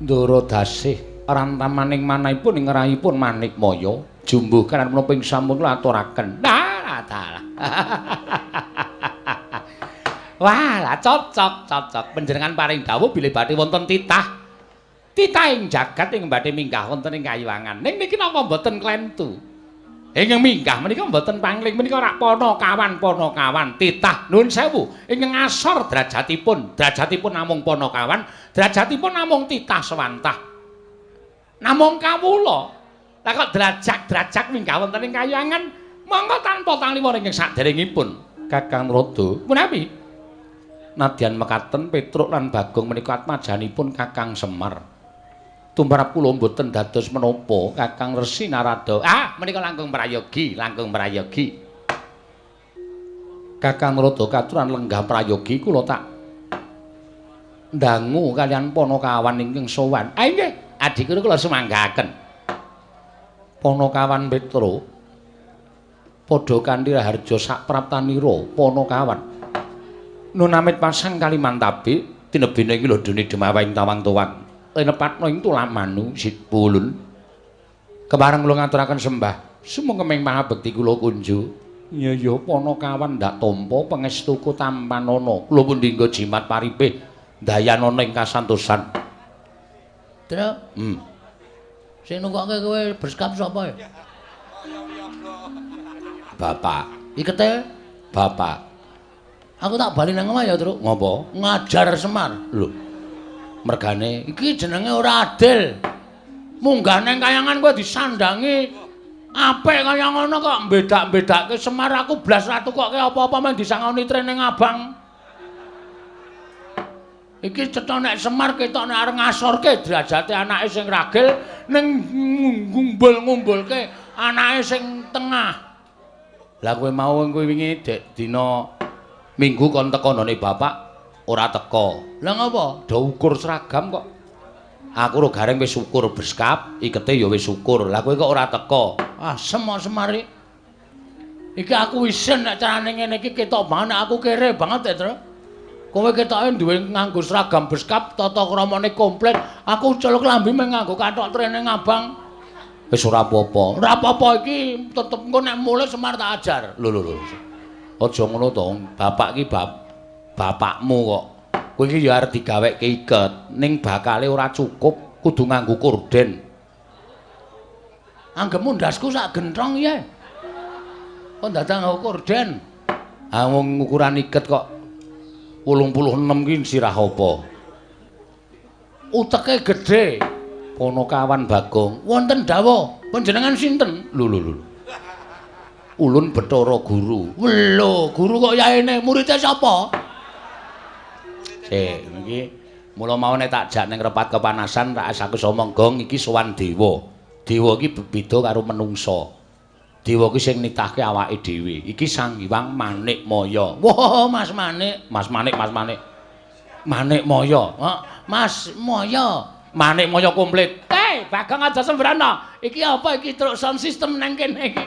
Ndoro dasih rantamaning manahipun ing rayipun Manik Maya jumbuh kanan menapa ing sampun kula aturaken. Nah, dalah. Wah, lah cocok. Panjenengan paring dawuh bilih badhe wonten titah. Titah ing jagat ing badhe minggah wonten ing Kayuwangan. Ning niki napa mboten klentu? Ingkang minggah menika mboten pangling menika rak Panakawan titah nuwun sewu ingkang ngasor derajatipun namung Panakawan derajatipun namung titah sewantah namung kawula lah kok derajat minggah wonten ing Kayuwangan monggo tanpa taliwara ingkang saderengipun Kakang Rada punapi nadyan mekaten Petruk lan Bagong menika atmajanipun Kakang Semar tumrap kula mboten dados menapa Kakang Resi Narada. Menika langkung prayogi. Kakang Rada katuran lenggah prayogi kula tak ndangu kalian Panakawan ingkang sowan. Nggih, adi kula sumanggaken. Panakawan Petruk padha kanthi harja sak praptanira Panakawan. Nun amit pasang Kalimantabe tinebene iki lho dene Demawaing Tawang-tawang. Lenepatno ing tulamanu Sipulun. Kemareng kula ngaturaken sembah. Sumengkeming pangabekti kula kunjuk. Ya Panakawan ndak tampa pangestuku tampanana. Kula pun dinggo jimat paripih dayanana ing kasantosan. Truk. Sing nungkoke kowe berskap sapa ya? Bapak. Ikete Bapak. Aku tak bali nang omah ya, Truk. Ngopo? Ngajar Semar. Lho. Mergane iki jenenge ora adil. Munggah nang Kayangan kowe disandangi apik kaya ngono kok mbedak-bedake Semar aku blas ra tukoke apa-apa mung disangoni trene Abang. Iki cetha nek Semar ketok nek arep ngasorke derajate anake sing ragil ning ngumbul-ngumbulke anake sing tengah. Lah kowe mau kowe wingi dek dina Minggu kon teko none bapak ora teko. Lah ngapa? Do ukur seragam kok. Aku ro gareng wis ukur beskap, ikete ya wis ukur. Lah kowe kok ora teko? Semar-semari. Iki aku isin nek carane ngene iki ketok banget nek aku kere banget ya, Tru. Kowe ketoke duwe nganggo seragam beskap, tata kramane komplit. Aku culuk lambi mung nganggo kathok trene Abang. Wis ora apa-apa. Ora apa-apa iki tetep engko nek mulih Semar tak ajar. Lho. Aja ngono to, bapak ki bapakmu kok. Kowe iki ya arep digaweke iket, ning bakale ora cukup, kudu nganggo korden. Anggemu ndasku sak genthong ya. Kok dadak nganggo korden? Wong ukuran iket kok 86 ki sirah apa? Uteke gedhe. Panakawan Bagong. Wonten dawuh, panjenengan sinten? Lho. Ulun Bathara Guru. Lho, guru kok yaene muridé sapa? Niki mula mau nek tak jak ning repat kepanasan tak asaku omong gong iki sowan dewa. Dewa iki beda karo menungsa. Dewa ki sing nitahke awake dhewe. Iki Sang Hyang Manik Maya. Wah, Mas Manik. Manik Maya. Mas Maya. Manik Maya komplit. Bagong aja sembrana. Iki apa iki truk sound system nang kene iki?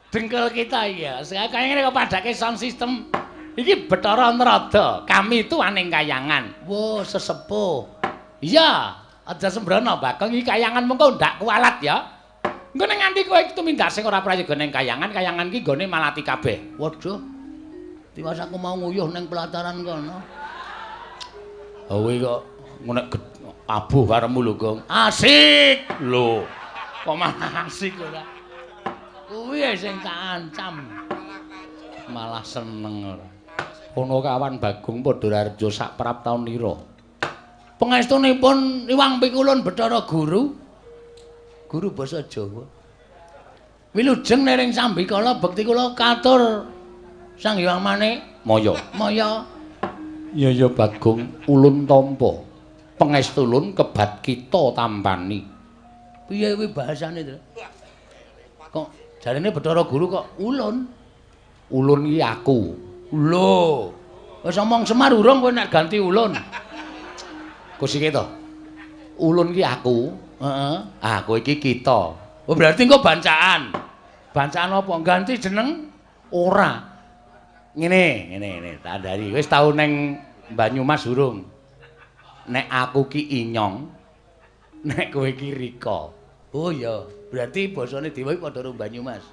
Dengkel kita ya. Kaya ngene kok padake sound system. Iki Bathara Narada. Kami itu aning Kayangan. Wo, sesepuh. Iya, aja sembrana, Bagong iki Kayangan mengko ndak kualat ya. Engko ning nganti kowe tumindak sing ora prayoga ning Kayangan, Kayangan ki gone malati kabeh. Waduh. Tiwas aku mau nguyuh ning pelataran kono. Kowe kok ngonek abuh karemu lho, Gong. Asik lho. Kok malah asik ora. Kuwi sing kancam. Malah seneng ora. Panakawan Bagong padha rarja sak praptaunira. Pangestunipun Iwang Pikulun Bathara Guru. Guru basa Jawa. Wilujeng nering sambikala bekti kula katur Sang Hyang Manik Maya. Ya Bagong ulun tampa. Pangestulun kebat kita tampani. Piye kuwi bahasane, Tru? Kok jarene Bathara Guru kok ulun? Ulun iki aku. Lho. Wis omong Semar urung kowe nek ganti ulun. Kusike to. Ulun ki aku. Heeh. Kowe iki kita. Oh berarti engko bancaan. Bancaan apa? Ganti jeneng ora. Ngene. Tak dari. Wis tau ning Banyumas urung? nek aku ki Inyong, nek kowe ki Rika. Oh iya, berarti basane Dewa iki padha karo Banyumas.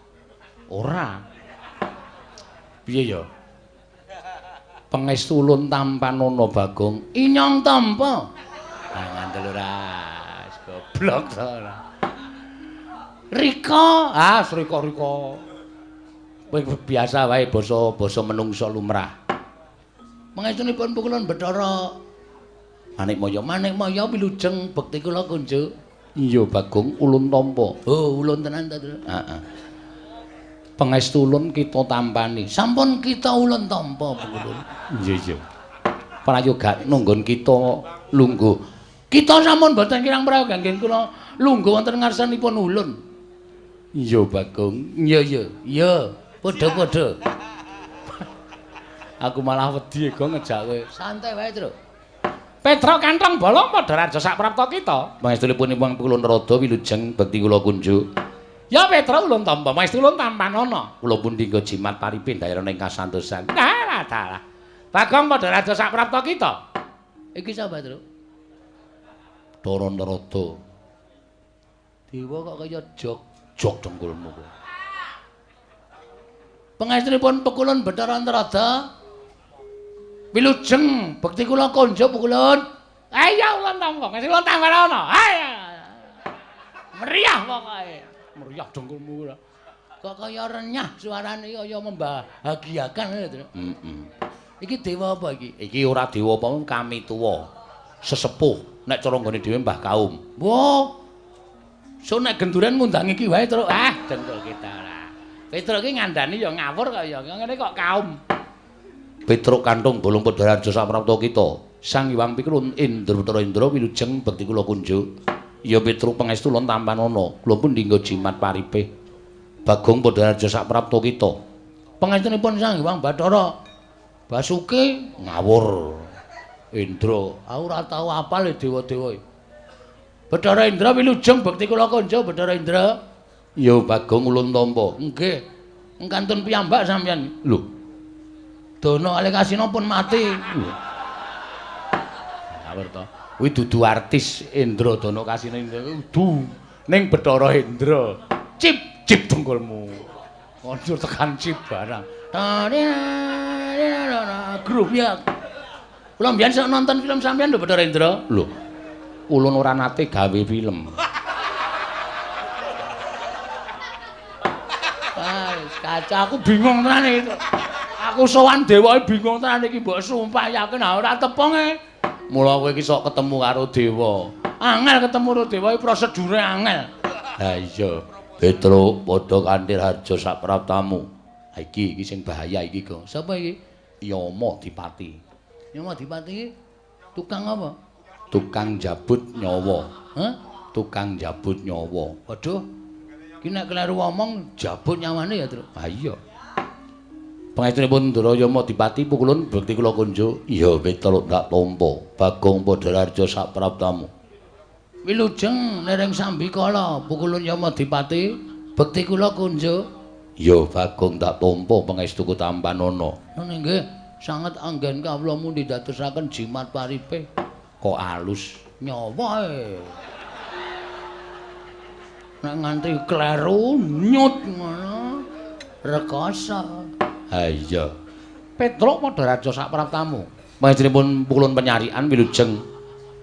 Ora. Piye ya? Pangestu ulun tampanana Bagong. Inyong tampa. Ah ngandel ora. Goblok to ora. Rika, Rika. Kowe biasa wae basa menungsa lumrah. Pangestunipun pukulan Bathara Manikmaya wilujeng bekti kula kunjuk. Iya Bagong ulun tampa. Oh, ulun tenan ta, Tru? Heeh. Pangestu ulun kita tampani. Sampun kita ulun tampa pukulun. Iya. Prayoga nunggon kita lungguh. Kita sampun boten kirang prayoga nggih kula lungguh wonten ngarsanipun ulun. Iya Bagong. Iya. Padha-padha. Aku malah wedi go ngejak kowe. Santai wae, Tru. Petra kantong bolong padha raja sak prapta kita. Pangestunipun pukulun rada wilujeng bekti kula kunjuk. Ya Petra ulun tampa, pangestu ulun tampanana. Kula pun dinggo jimat paripin daerah ing kasantosan. Nah, dalah. Bagong padha raja sak prapta kita. Iki sapa, Tru? Dara Narada. Dewa kok kaya jog dengkulmu kowe. Pangestunipun pukulun Bathara Narada. Wilujeng bekti kula konjo pukulun. Ayo ulun tampa, pangestu ulun tampanana. Ayo. Meriah pokoke. Meriah dengkulmu ora. Kok kaya renyah suarane kaya membahagiakan ya, Tru. Iki dewa apa iki? Iki ora dewa apa kami tuwa. Sesepuh nek cara nggone dhewe Mbah Kaum. Wo. So nek genduren ngundang iki wae, Tru. Dengkul kita ora. Petruk iki ngandani ya ngawur kaya ngene kok kaum. Petruk kanthong bolong padha raja sak prapta kita. Sang Hyang Pikulun Indra Putra Indra wilujeng bekti kula kunjuk. Ya Petruk pangestu ulun tampanana. Kula pun dinggo jimat paripe. Bagong padha raja sak prapta kita. Pangestunipun Sang Hyang Bathara Basuki ngawur. Indra, aku ora tau apal dewa-dewa. Bathara Indra wilujeng bekti kula kunjuk Bathara Indra. Ya Bagong ulun tampa. Nggih. Engkantun piyambak sampeyan. Lho. Dana Alekasina pun mati. Ngawur to. Kuwi dudu artis Indra Dana Kasina Indra. Dudu ning Bathara Indra. Cip dengkulmu. Kondur tekan cip barang. Grup ya. Kula mbiyen sok nonton film sampeyan lho Bathara Indra. Lho. Ulun ora nate gawe film. Kaca aku bingung tenan iki. Aku sowan dewa bingung tenan iki mbok sumpah yakin ora tepung e. Mula kowe iki sok ketemu karo dewa. Angel ketemu karo dewa iki prosedure angel. Ha iya. Petruk padha kanthi harja sak praptamu. Ha iki sing bahaya iki kok. Sapa iki? Yama Dipati. Yama Dipati tukang apa? Tukang jabut nyawa. Hah? Tukang jabut nyawa. Waduh. Ki nek kleru ngomong jabut nyawane ya, Tru. Ha iya. Pangestunipun Ndara Dipati pukulun bekti kula kunjuk. Ya Petruk tak tampa. Bagong padha raja sak praptamu. Wilujeng lereng Sambikala pukulun Yama Dipati bekti kula kunjuk. Ya Bagong tak tampa pangestuku tampanana. Nggih, sanget anggen kawula mundi dadosaken jimat paripe. Kok alus nyawa e. Nek nganti kleru nyut ngono rekoso. Ha iya. Petruk padha raja sak praptamu. Panjenenganipun pukulun penyarian wilujeng.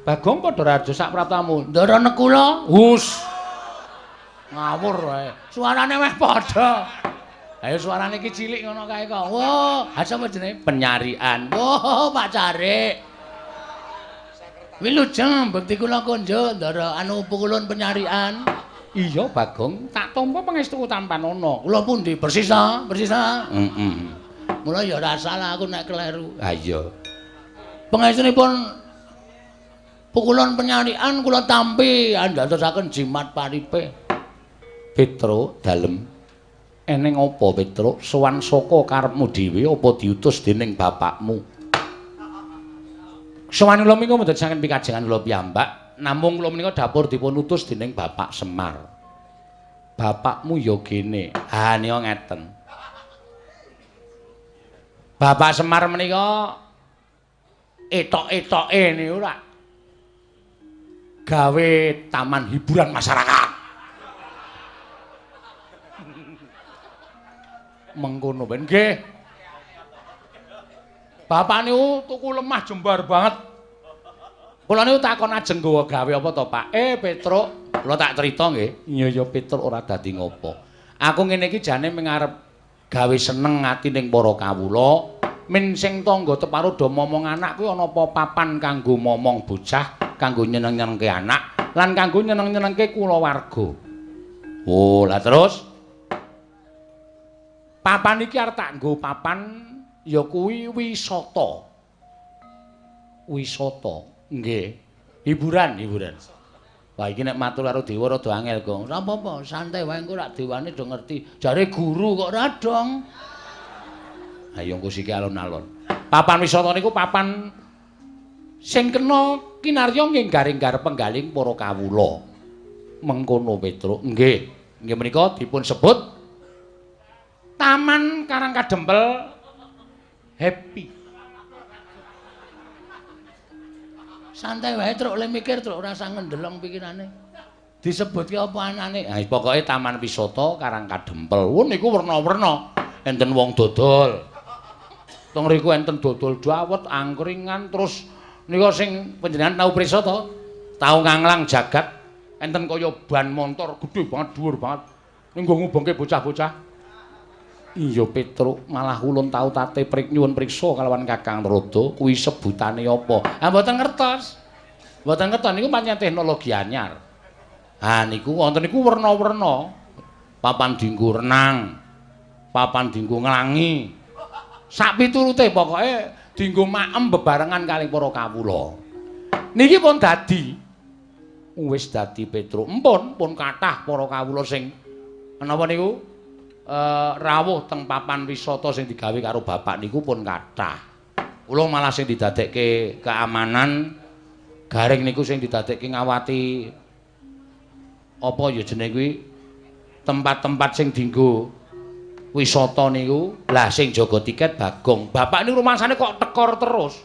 Bagong padha raja sak praptamu. Ndara Nekula. Hus. Ngawur wae. Suarane meh padha. Ayo suarane iki cilik ngono kae kok. Wo, ha sapa jenenge? Penyarian. Wo, Pak Carik. Wilujeng bekti kula konjo ndara pukulun penyarian. Iya Bagong, tak tampa pangestuku tampanana. Kula pundi bersisa. Mula ya ora salah aku nek kleru. Ha iya. Pangestunipun pukulun penyarian kula tampi andadosaken jimat paripe. Petruk dalem. Eneng apa Petruk? Sowan saka karepmu dhewe apa diutus dening bapakmu? Sowan kula menika mboten saking pikajengan kula piyambak. Namung kula menika dapur dipun utus dening Bapak Semar. Bapakmu ya kene. Ha nika ngeten. Bapak Semar menika etok-etoke niku ora gawe taman hiburan masyarakat. Mengkono ben nggih. Bapak niku tuku lemah jembar banget. Kula niku takon ajeng gawa gawe apa to, Pak? Petruk, kula tak crita nggih. Iya Petruk ora dadi ngopo. Aku ngene iki jane mengarep gawe seneng ati ning para kawula. Men sing tangga teparo do momong anak kuwi ana apa papan kanggo momong bocah, kanggo nyeneng-nyenengke anak, lan kanggo nyeneng-nyenengke kulawarga. Oh, lah terus papan iki arep tak nggo papan ya kuwi wisata. Wisata, nggih. Hiburan. Wah iki nek matur karo dewa rada angel, Gong. Ora apa-apa, santai wae engko rak dewane do ngerti. Jare guru kok ora dong. Ayo engko siki alon-alon. Papan wisata niku papan sing kena kinarya nggih garing-garep penggaling para kawula. Mengkono Petruk. Nggih. Nggih menika dipun sebut Taman Karang Kadempel Happy. Santai wae Truk, le mikir Truk, ora usah ngendelong pikirane. Disebutke apa anane? Ha pokoke Taman Wisata Karang Kadempel. Niku werna-werna. Enten wong dodol. Teng riku enten dodol dawet, angkringan, terus nika sing panjenengan tau prisa to? Tau nganglang jagat. Enten kaya ban montor gedhe banget, dhuwur banget. Ning nggo ngubungke bocah-bocah. Iya Petruk, malah ulun tau tate nyuwun priksa kalawan Kakang Narada, kuwi sebutane apa? Ah mboten ngertos. Mboten ngertos niku pancen teknologi anyar. Ha niku wonten niku werna-werna. Papan dienggo renang, papan dienggo nglangi. Sak piturute pokoke dienggo maem bebarengan kali para kawula. Niki pun dadi wis dadi Petruk. Pun kathah para kawula sing menapa niku? Rawuh teng papan wisata sing digawe karo bapak niku pun kathah. Kula malah sing didadekke keamanan garing niku sing didadekke ngawati apa ya jenenge kuwi tempat-tempat sing dienggo wisata niku. Lah sing jaga tiket Bagong. Bapak niku rumangsane kok tekor terus.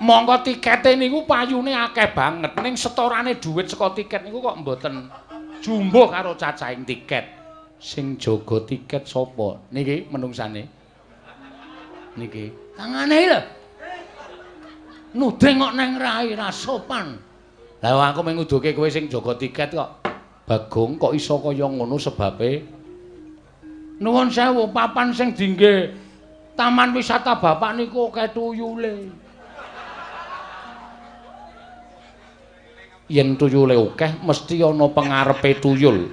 Monggo tikete niku payune akeh banget ning setorane dhuwit saka tiket niku kok mboten jumbuh karo cacahing tiket. Sing jaga tiket sapa? Niki menungsane. Niki. Tangane lho. Nuding kok neng rai ra sopan. Lah aku mung nguduke kowe sing jaga tiket kok. Bagong kok iso kaya ngono sebabe? Nuwun sewu, papan sing dingge taman wisata bapak niku akeh tuyule. Yen tuyule akeh mesti ana pengarepe tuyul.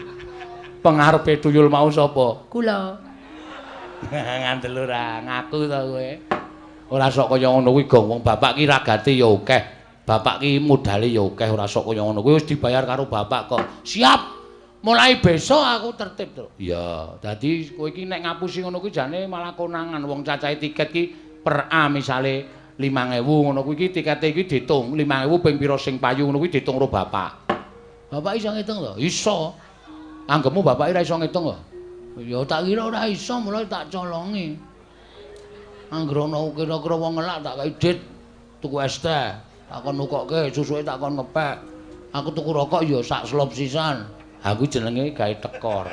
Pengarepe tuyul mau sapa? Kula. Ngandel ora ngaku to kowe. Ora sok kaya ngono kuwi Gong, wong bapak ki ragate ya akeh. Bapak ki modale ya akeh, ora sok kaya ngono. Kuwi wis dibayar karo bapak kok. Siap. Mulai besok aku tertib to. Iya, dadi kowe iki nek ngapusi ngono kuwi jane malah konangan. Wong cacahe tiket ki per A misale 5.000 ngono kuwi iki tikete iki diitung 5.000 ping pira sing payu ngono kuwi diitung karo bapak. Bapak iso ngitung to? Iso. Anggepmu bapak ora iso ngitung to? Ya tak kira ora iso, mulai tak colongi. Angger ana kira-kira wong ngelak tak kei dit tuku es teh, takon nukokke susuke takon ngepek. Aku tuku rokok ya sak slop sisan. Aku jenenge gawe tekor.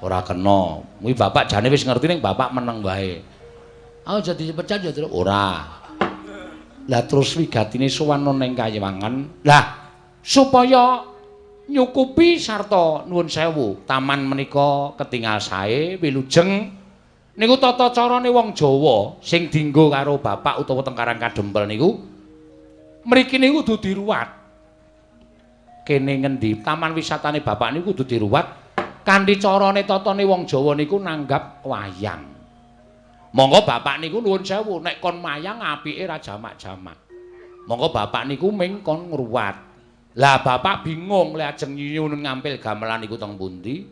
Ora kena. Kuwi bapak jane wis ngerti ning bapak meneng wae. Aku jadi pecat ya terus ora. Lah terus wigatine sowan ning Kayewangan. Lah supaya nyukupi sarta nuwun sewu, taman menika ketingal sae, wilujeng. Niku tata carane wong Jawa sing dienggo karo bapak utawa teng Karang Kadempel niku mriki niku kudu diruwat. Kene ngendi taman wisatane bapak niku kudu diruwat kanthi carane tatane wong Jawa niku nanggap wayang. Monggo bapak niku nuwun sewu nek kon mayang apike ra jamak-jamak. Monggo bapak niku ming kon ngruwat. Lah bapak bingung lek ajeng nyuwun ngampil gamelan niku teng pundi.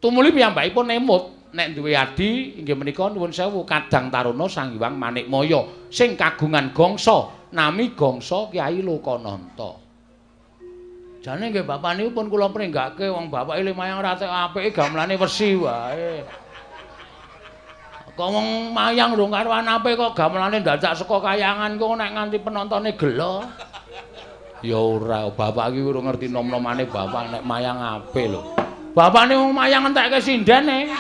Tumuli piyambakipun nemut nek duwe adi inggih menika nuwun sewu Kadang Taruna Sang Hyang Manikmaya sing kagungan gangsa nami gangsa Kyai Lokananta. Jane nggih bapak niku pun kula pringgake wong bapak ile mayang rate apike gamelane wesi wae. Kok wong mayang rung karo anape kok gamelane dadak saka kayangan kok nek nganti penontone gelo. Ya ora, bapak iki ora ngerti nom-nomane bapak nek mayang ape lho. Bapakne wong mayang entekke sindene.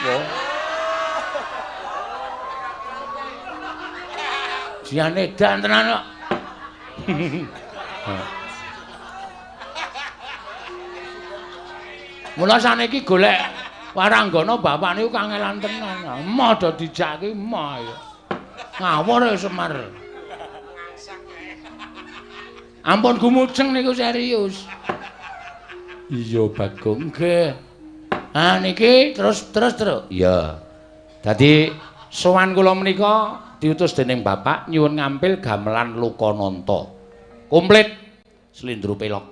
Siane dan tenan kok. Mula saniki golek waranggana bapak niku kangelan tenan. Emoh do dijake emoh ya. Ngawur ya Semar. Ampun gumujeng niku serius. Iya Bagong nggih. Ah niki terus. Iya. Dadi sowan kula menika diutus dening bapak nyuwun ngampil gamelan Lokananta. Komplit slindro pelok.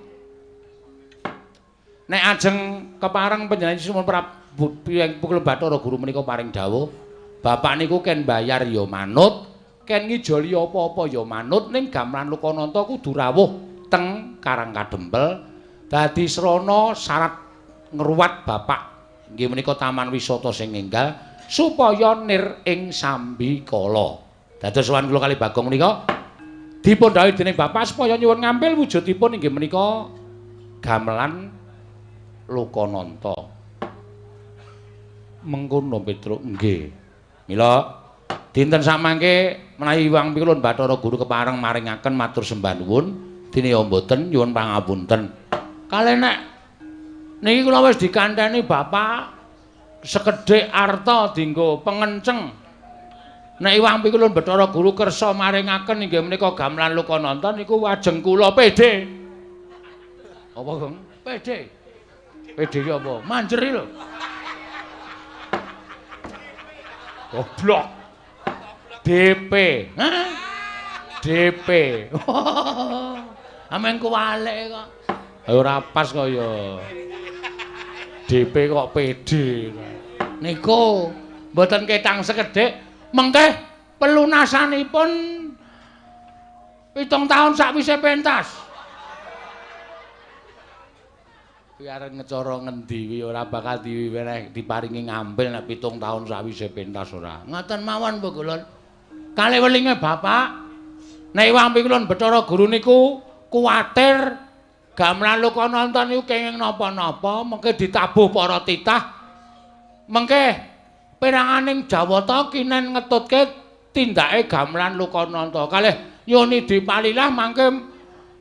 Nek ajeng kepareng panjenengan sumun Prabu Pukul Bathara Guru menika paring dawuh, bapak niku ken bayar ya manut, ken ngijoli apa-apa ya manut ning gamelan Lokananta kudu rawuh teng Karang Kadempel. Dadi srana syarat ngruwat bapak nggih menika taman wisata sing enggal supaya nir ing sambikala. Dados sowan kula kali Bagong menika dipun dawuh dening bapak supaya nyuwun ngampil wujudipun inggih menika gamelan Lokananta. Mengkono Petruk nggih. Mila dinten samangke menawi Hyang Pikulun Bathara Guru kepareng maringaken matur sembah nuwun dene mboten nyuwun pangapunten. Kalih nek niki kula wis dikantheni bapak sekedhik arta dienggo pengenceng. Nek Hyang Pikulun Bathara Guru kersa maringaken inggih menika gamelan Lokananta niku wajeng kula pede. Apa, Gong? Pede. Pede ki apa? Manjeri lho. Goblok. DP. Hah? DP. Ameng kuwalek kok. Ora pas kaya. DP kok pede. Niku mboten ketang sekedhik, mengke pelunasanipun 7 taun sakwise pentas. Kuwi arep ngecara ngendi kuwi ora bakal diparingi ngampil nek 7 taun sakwise pentas ora. Ngoten mawon Bu Kulon. Kalih welinge bapak nek Hyang Pikulun Bathara Guru niku kuwatir gamelan Lokananta niku kenging napa-napa mengke ditabuh para titah. Mengke peranganing Jawata kinen ngetutke tindake gamelan Lokananta. Kalih nyuni dipalilah mangke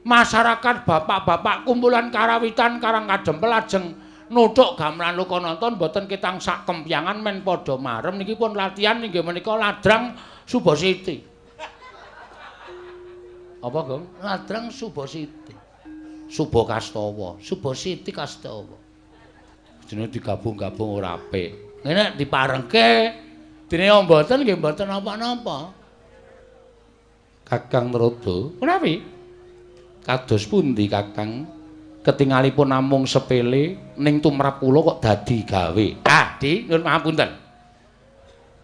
masyarakat bapak-bapak kumpulan karawitan Karang Kadempel ajeng nuthuk gamelan Lokananta mboten ketang sak kempyangan men padha marem niki pun latihan inggih menika ladrang Subasiti. Apa, Gong? Ladrang Subasiti. Suba Kastawa, Subasiti Kastawa. Jenenge digabung-gabung ora apik. Nek diparengke dene mboten nggih mboten napa-napa. Kakang Narada, menawi kados pundi Kakang ketingalipun namung sepele ning tumrap kula kok dadi gawe. Ah, Di, nyuwun pangapunten.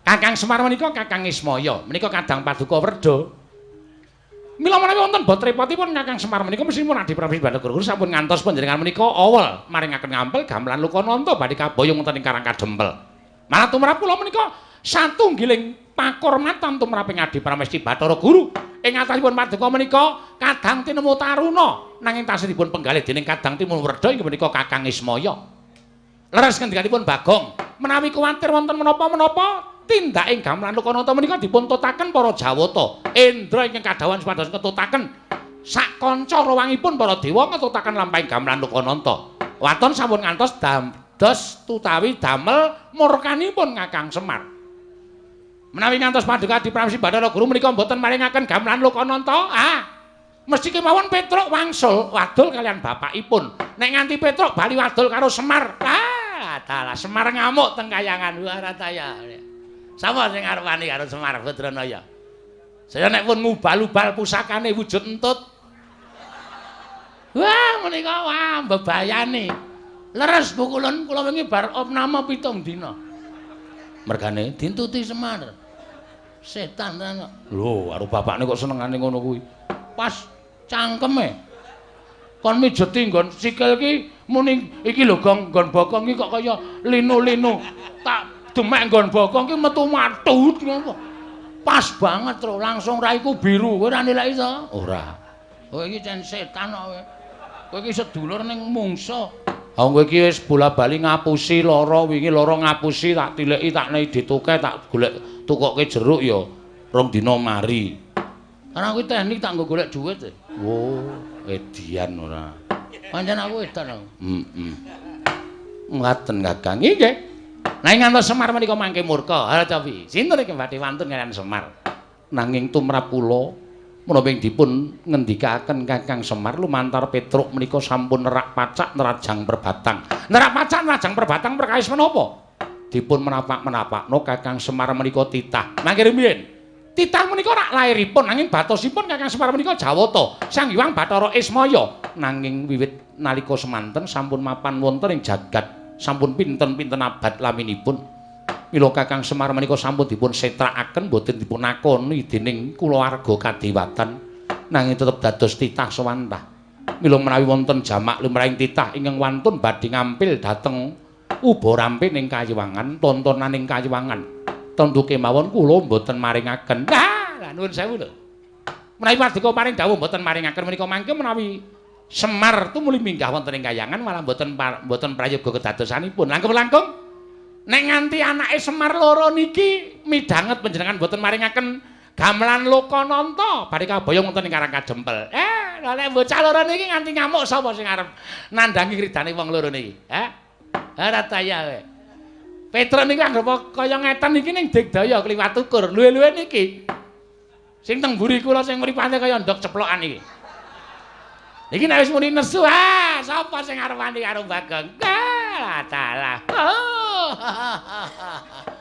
Kakang Semar menika Kakang Ismaya, menika Kadang Paduka Werda. Mila menawi wonten bot repotipun Kakang Semar menika mesti pun Adi Prabu Bathara Guru sampun ngantos panjenengan menika awal maringaken ngampil gamelan Lokananta badhe kaboyong wonten ing Karang Kadempel. Malah tumrap kula menika satunggiling pakurmatan tumraping Adi Pramesti Bathara Guru. Ing atasipun paduka menika Kadang tinemu Taruna nanging tasih dipun penggalih dening Kadang Timur Werda inggih menika Kakang Ismaya. Leres ngendikanipun Bagong, menawi kuwatir wonten menapa-menapa tindake gamelan Lokananta menika dipun tutaken para Jawata. Indra ingkang kadhawan supados ngetutaken sak kanca rawangipun para dewa ngetutaken lampahing gamelan Lokananta. Waton sampun ngantos dados tutawi damel murkanipun Kakang Semar. Menawi ngantos paduka Adi Pramesti Bathara Guru menika mboten maringaken gamelan Lokananta, mesti kemawon Petruk wangsul wadul kalian bapakipun. Nek nganti Petruk bali wadul karo Semar, dalah Semar ngamuk teng kayangan Warataya. Sapa sing arep wani karo Semar Badranaya? Saya nek pun ngubal-ubal pusakane wujud entut. Wah, menika wah bebayane. Leres Bu Kulon, kula wingi bar opname 7 dina. Mergane dintuti Semar. Setan tenan. Lho, karo bapakne kok senengane ngono kuwi. Pas cangkeme. Kon mijeti nggon sikil ki muni iki lho Gong, nggon bokong iki kok kaya linu-linu. Tak demek nggon bokong ki metu matut ngono. Pas banget, Tru. Langsung raiku biru. Kowe ora nilai to? Ora. Kowe iki cen setan kok kowe. Kowe iki sedulur ning mungsa. Ha kowe iki wis bola-bali ngapusi lara wingi lara ngapusi tak tileki tak nei dituke tak golek tukokke jeruk ya rong dina mari. Karena kuwi teknik tak nggo golek dhuwit. Oh, edian ora. Pancen aku edan aku. Ngaten Kakang. Nggih. Nanging ngantos Semar menika mangke murka. Ha tapi sinten iki badhe wantun kalian Semar. Nanging tumrap kula menapa ing dipun ngendikaken Kakang Semar lumantar Petruk menika sampun nerak pacak nerajang perbatang. Nerak pacak nerajang perbatang perkawis menapa? Dipun menapak-menapakno Kakang Semar menika titah. Mangke riyen titah menika rak lairipun nanging batosipun Kakang Semar menika Jawata Sang Hyang Bathara Ismaya nanging wiwit nalika semanten sampun mapan wonten ing jagat sampun pinten-pinten abad laminipun mila Kakang Semar menika sampun dipun setrakaken boten dipun akoni dening kulawarga kadewatan nanging tetep dados titah sawantah mila menawi wonten jamak lumrahing titah ingkang wantun badhe ngampil dhateng uba rampe ning Kayiwangan tontonan ing Kayiwangan tentu kemawon kula mboten maringaken. Lah nuwun sewu lho. Menawi paduka paring dawuh mboten maringaken menika mangke menawi Semar tumuli minggah wonten ing Kayangan malah mboten prayoga kedadosanipun. Langkung-langkung nek nganti anake Semar loro niki midhanget panjenengan mboten maringaken gamelan Lokananta badhe kaboyong wonten ing Karang Kadempel. Lha nek bocah loro niki nganti ngamuk sapa sing arep nandangi ridane wong loro niki? Ora taya kowe. Petruk niku anggap kaya ngeten iki ning Digdaya kliwat ukur. Luwe-luwe niki. Sing teng mburi kula sing mripate kaya ndok ceplokan iki. Iki nek wis muni nesu, sapa sing arep wani karo Bagong? Dalah.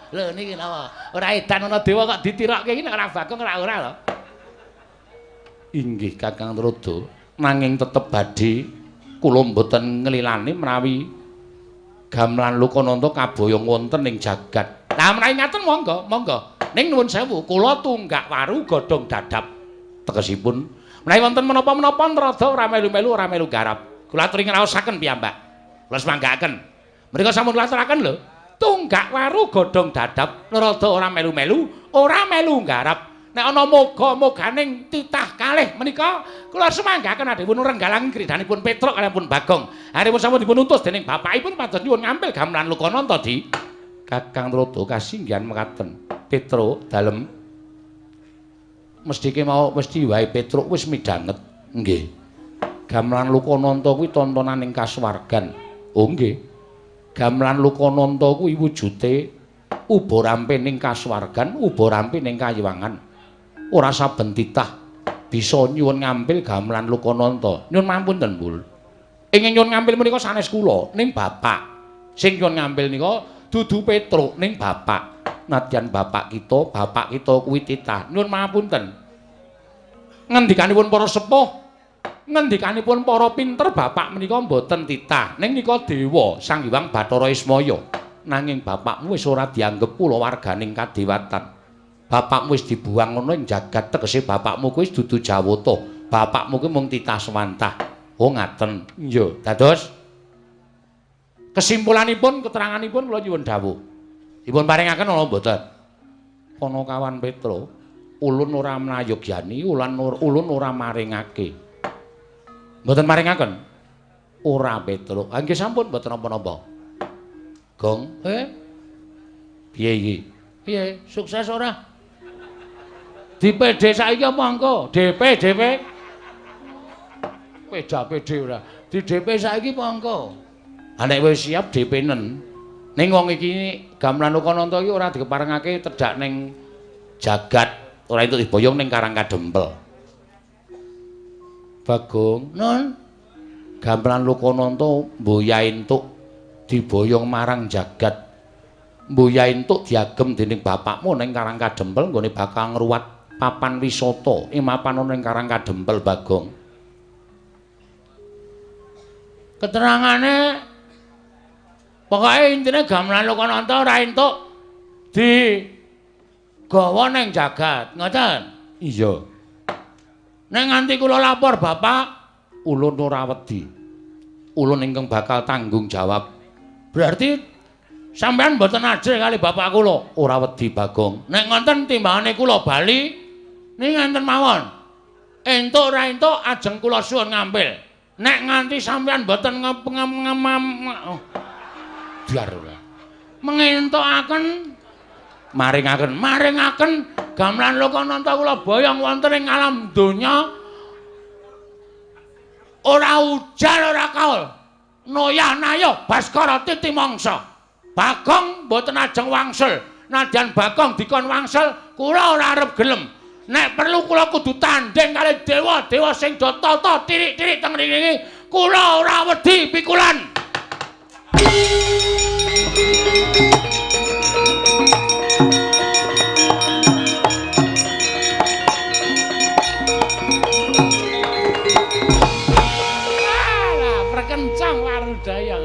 Lho niki napa? Ora edan ana dewa kok ditirokke iki nek ora Bagong ora lho. Inggih Kakang Trudo, nanging tetep badhe kula mboten nglilani menawi gamelan Lokananta kaboyong wonten ing jagat. Lah menawi ngaten monggo, monggo. Ning nuwun sewu, kula tunggak waru godhong dadap. Tegesipun menawi wonten menapa-menapa nrada ora melu-melu ora melu garap. Kula aturi ngraosaken piyambak. Kula semanggaaken. Mrika sampun kula aturaken lho. Tunggak waru godhong dadap, nrada ora melu-melu, ora melu garap. Nek ana moga-moganing titah kalih menika kula semanggaaken adhipun renggalang kridanipun Petruk kaliyan pun Bagong. Arepun sampun dipun utus dening bapakipun pados nyuwun ngambil gamelan Lokananta di Kakang Trudo kasinggihan mekaten. Petruk dalem mesti wae Petruk wis midhanget. Nggih. Gamelan Lokananta kuwi tontonan ing kasuwargan. Oh nggih. Gamelan Lokananta kuwi wujude uba rampe ning kasuwargan, uba rampe ning Kayiwangan. Ora saben titah bisa nyuwun ngambil gamelan Lokananta. Nyuwun mapunten, Mbul. Ingin nyuwun ngambil menika sanes kula ning bapak. Sing nyuwun ngambil nika dudu Petruk ning bapak. Nadyan bapak kita kuwi titah. Nyuwun mapunten. Ngendikanipun para sepuh, ngendikanipun para pinter bapak menika mboten titah. Ning nika dewa Sang Hyang Bathara Ismaya. Nanging bapakmu wis ora dianggep kulawarganing kadewatan. Bapakmu wis dibuang ngono ing jagat tegese bapakmu kuwi wis dudu Jawata. Bapakmu kuwi mung titah sawantah. Oh ngaten. Iya, dados kesimpulanipun keteranganipun kula nyuwun dawuh. Dipun paringaken ana mboten? Panakawan Petruk, ulun ora mnayogyani, ulun ora maringake. Mboten maringaken? Ora Petruk. Nggih sampun mboten napa-napa. Gong, piye iki? Piye? Sukses ora? DPD saiki apa engko? DP. PD ora. Di DP saiki apa engko? Ha nek wis siap DP-nen. Ning wong iki gamelan Lokananta iki ora dikeparengake tedhak ning jagat, ora entuk diboyong ning Karang Kadempel. Bagong, nun. Gamelan Lokananta mboya entuk diboyong marang jagat. Mboya entuk diagem dening bapakmu ning Karang Kadempel nggone bakal ngruwat papan wisata ing mapan ana ning Karang Kadempel Bagong. Keterangane pokoke intine gamelan Lokananta ora entuk digawa ning jagat, ngoten? Iya. Nek nganti kula lapor bapak, ulun ora wedi. Ulun ingkang bakal tanggung jawab. Berarti Sampeyan mboten ajrih kali bapak kula. Ora wedi, Bagong. Nek ngoten timbangane kula bali ning ngenten mawon. Entuk ra entuk ajeng kula suwun ngambil. Nek nganti sampeyan mboten biar ora. Mengentukaken maringaken gamelan Lokananta kula boyong wonten ing alam donya. Ora ujar ora kaul. Noyah nayo Baskara titi mangsa. Bagong mboten ajeng wangsul. Nadyan Bagong dikon wangsul, kula ora arep gelem. Nek perlu kula kudu tanding kali dewa-dewa sing do tata tirik-tirik teng mriki. Kula ora wedi pikulan. Perkencang warudayang.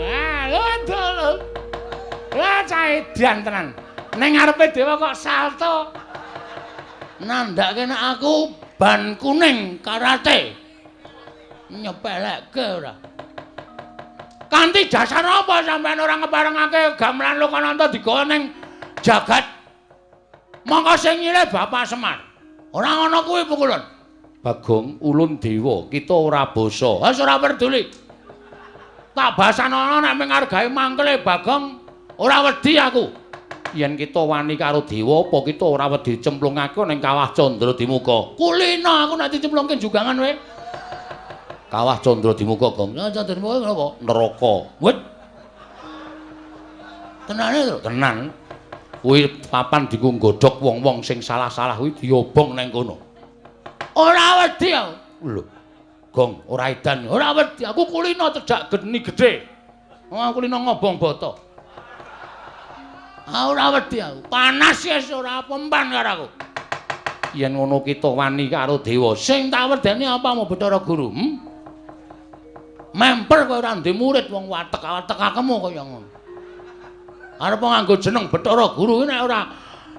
Lah cah edan tenan. Ning ngarepe dewa kok salto. Nandhake nek aku ban kuning karate. Nyepelekke ora. Kanthi dasar apa sampean ora ngeparengake gamelan Lokananta digawa ning jagat? Mongko sing nyilih Bapak Semar. Ora ngono kuwi pukulun. Bagong ulun dewa, kita ora basa. Wis ora peduli. Tak basana nek menghargai mangkele Bagong, ora wedi aku. Yen kita wani karo dewa apa kita ora wedi cemplungake ning Kawah Candra Dimuka. Kulina aku nek dicemplungke jugangan wae. Kawah Candra Dimuka, Gong. Candra Dimuka napa? Neraka. Wit. Tenane to? Tenan. Kuwi papan diku nggodhog wong-wong sing salah-salah kuwi diobong ning kono. Ora wedi aku. Lho. Gong, ora edan. Ora wedi. Aku kulina cedhak geni gedhe. Aku kulina ngobong bata. Ora wedi aku. Panas wis ora pempan karo aku. Yen ngono kita wani karo dewa, sing tak wedeni apa mau Bathara Guru? Memper kowe ora ndek murid wong watek-watek akemu kaya ngono. Arep nganggo jeneng Bathara Guru nek ora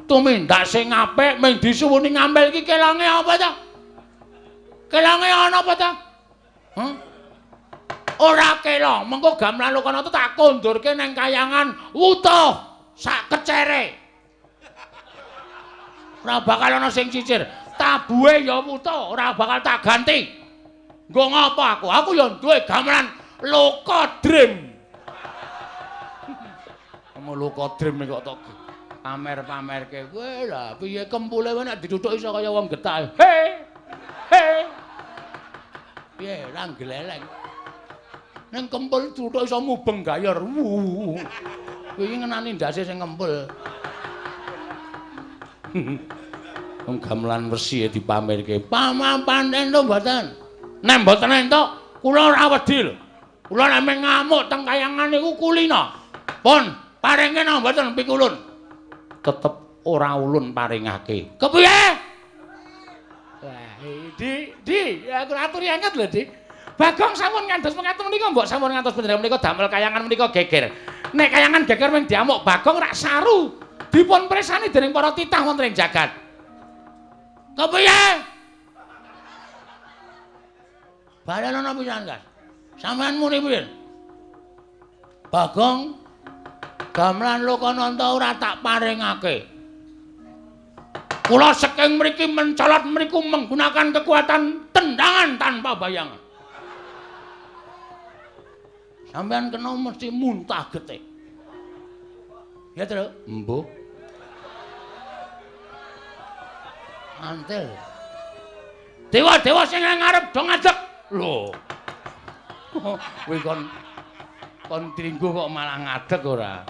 tumindak sing apik mung disuwuni ngambil iki kelange apa ta? Kelange ana apa ta? Ora kelong, mengko gamelan Lokananta tak kondurke ning kayangan utuh sak kecere. Ora bakal ana sing cicir. Tabuhe ya utuh, ora bakal tak ganti. Nggo ngopo aku? Aku ya duwe gamelan Lokadrim. Kamu Lokadrim kok tok pamer-pamerke kowe lha piye kempule kowe nek dituthuk iso kaya wong getah. He. Piye ora gleleng. Ning kempul tuthuk iso mubeng gayor. Kuwi ngenani ndase sing kempul. Wong gamelan wesi dipamerke. Pamapan entuk mboten? Nek mboten entuk, kula ora wedi lho. Kula nek ngamuk teng kayangan niku kulina. Pun paringe napa mboten pikulun? Tetep ora ulun paringake. Kepiye? Wah, Di, aku aturi anget lho, Di. Bagong sampun ngantos mengaten menika mbok sampun ngantos panjenengan menika damel kayangan menika geger. Nek kayangan geger mung diamuk Bagong rak saru dipun presani dening para titah wonten ing jagat. Kepiye? Balana pisan, Kas. Sampeyan muni piye? Bagong gamelan Lokananta ora tak paringake. Kula saking mriki mencolot mriku menggunakan kekuatan tendangan tanpa bayangan. Sampeyan kena mesti muntah getik. Ya, Tru? Mbuh. Antel. Dewa-dewa sing ngarep do ngadeg. Lho. Kowe kon tringguh kok malah ngadeg ora.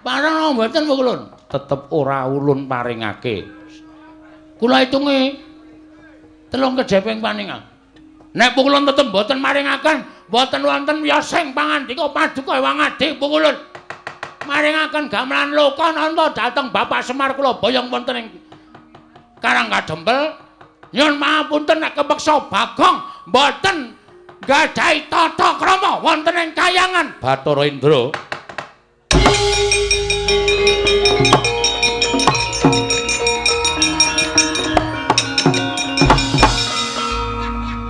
Parang mboten Pukulun. Tetep ora ulun paringake. Kula hitunge 3 kejeping paningal. Nek Pukulun tetep mboten maringaken, mboten wonten wiyosing pangandika paduka Hyang Adi Pukulun. Maringaken gamelan Lokananta dhateng Bapak Semar kula boyong wonten ing Karangkadempel. Nyuwun pangapunten nek kepeksa Bagong mboten gadhahi tata krama wonten ing kayangan Bathara Indra.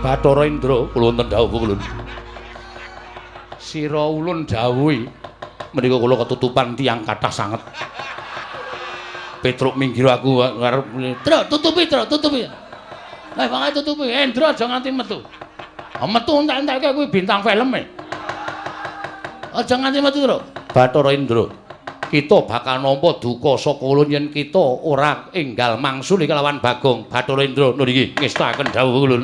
Bathara Indra kula wonten dawuh Pukulun. Sira ulun dawuhi Menika kula ketutupan tiyang kathah sanget. Petruk minggir aku arep Truk tutupi. Pokoke tutupi. Endro aja nganti metu. Metu entek-entekke kuwi bintang film e. Aja nganti metu, Truk. Bathara Indra. Kita bakal nampa duka saka ulun yen kita ora enggal mangsuli kelawan Bagong. Bathara Indra niki ngestaken dawuh ulun.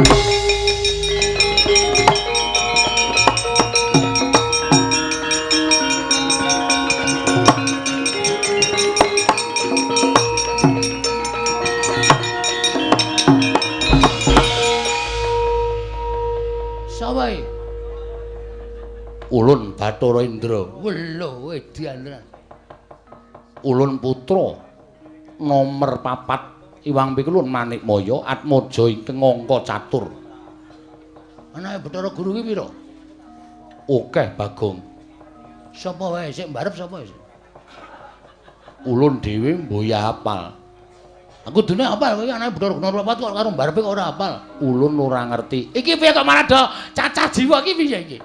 Sawai ulun Bathara Indra. Welo edian. Ulun putra nomor 4 Iwang Pikulun Manikmaya Atmaja ingkang angka catur. Anake Bathara Guru ki pira? Akeh Bagong. Sapa wae sik mbarep sapa sik? Ulun dhewe mboya hafal. Aku dene hafal kowe anake Bathara Guru nomor 4 kok karo mbarepe kok ora hafal. Ulun ora ngerti. Iki piye kok malah do cacah jiwa iki piye iki?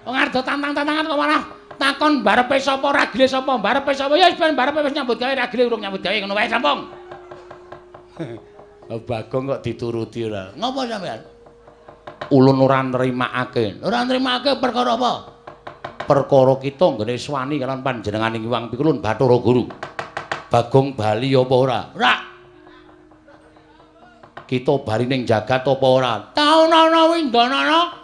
Wong arep tantang-tantangan kok malah takon barepe sapa ragile sapa barepe sapa ya wis barepe wis nyambut gawe ragile urung nyambut gawe ngono wae sampung. Bagong kok dituruti ora. Ngopo sampean? Ulun ora nrimakake. Ora nrimakake perkara apa? Perkara kita nggone swani kalian panjenenganing Iwang Pikulun Bathara Guru. Bagong bali apa ora? Ora. Kita bali ning jagat apa ora? Taun-taun windanana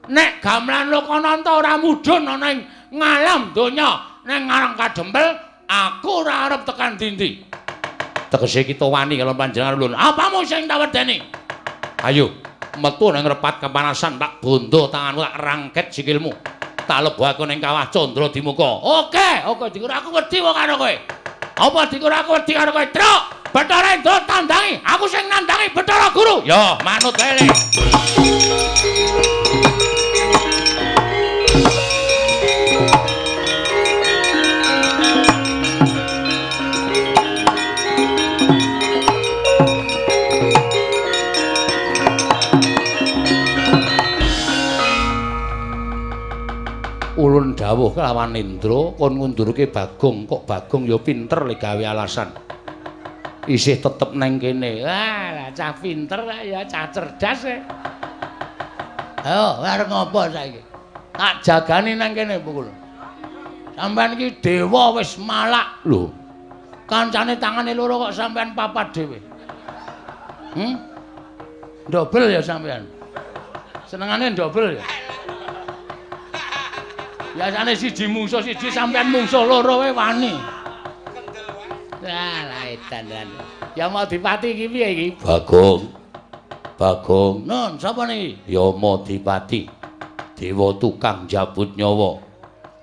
nek gamelan Lokananta ora mudhun ana ing ngalam donya neng ngarang kadempel aku ora arep tekan dindi. Tegese kita wani karo panjenengan ulun. Apamu sing tak wedeni? Ayo metu nang repat kepanasan tak bondo tanganmu tak rangket sikilmu. Tak lebokake ning kawah Candra Dimuka. Oke dikur aku wedi kok karo kowe. Apa dikur aku wedi karo kowe? Truk Bathara Indra tandangi, aku sing nandangi Bathara Guru. Yo manut wae. Ulun dawuh kelawan Indra kon ngundurke Bagong, kok Bagong ya pinter le gawe alasan. Isih tetep neng kene. Lah cah pinter ya cah cerdas e. Ayo arep ngopo saiki? Tak jagani nang kene pukul. Sampeyan iki dewa wis malak lho. Kancane tangane loro kok sampeyan papat dhewe. Dobel ya sampeyan. Senengane dobel ya. Biasane siji mungsuh siji sampean mungsuh loro wae wani. Lah edan. Ya mau dipati iki piye iki? Bagong. Nun, sapa niki? Ya Madipati. Dewa tukang jabut nyawa.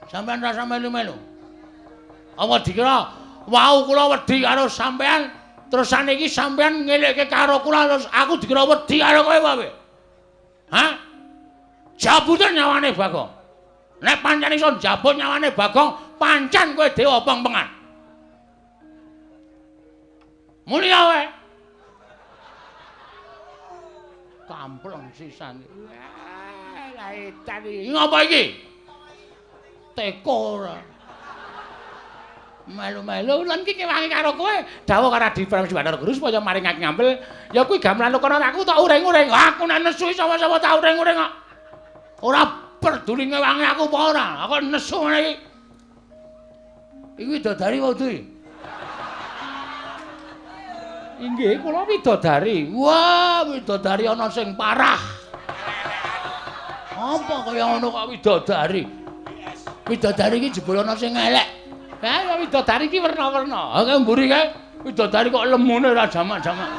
Sampeyan rasa melu-melu. Apa dikira wau kula wedi karo sampeyan terus saniki sampeyan ngelekke karo kula terus aku dikira wedi karo kowe wae. Hah? Jabutan nyawane Bagong. Nek pancen iso njabut nyawane Bagong, pancen kowe dewa pengpengan. Muni wae. Kampleng sisan. Lah edan iki. Ngopo iki? Teko ora. Melu-melu lan iki kewangi karo kowe. Dawuh karo Adi Prabu Bathara Guru supaya maring aku ngampil. Ya kuwi gamelan Lokananta aku tak uring-uring. Aku nek nesu sapa-sapa tak uring-uring kok. Ora peduli ngewangi aku apa ora. Aku nesu ngene iki. Iki widodari wae duwe. Inggih, kula widodari. Wah, widodari ana sing parah. Apa kaya ngono kok widodari? Widodari iki jebul ana sing elek. Ha, widodari iki werna-werna. Ha kaya mburi kae widodari kok lemune ora jamak-jamak.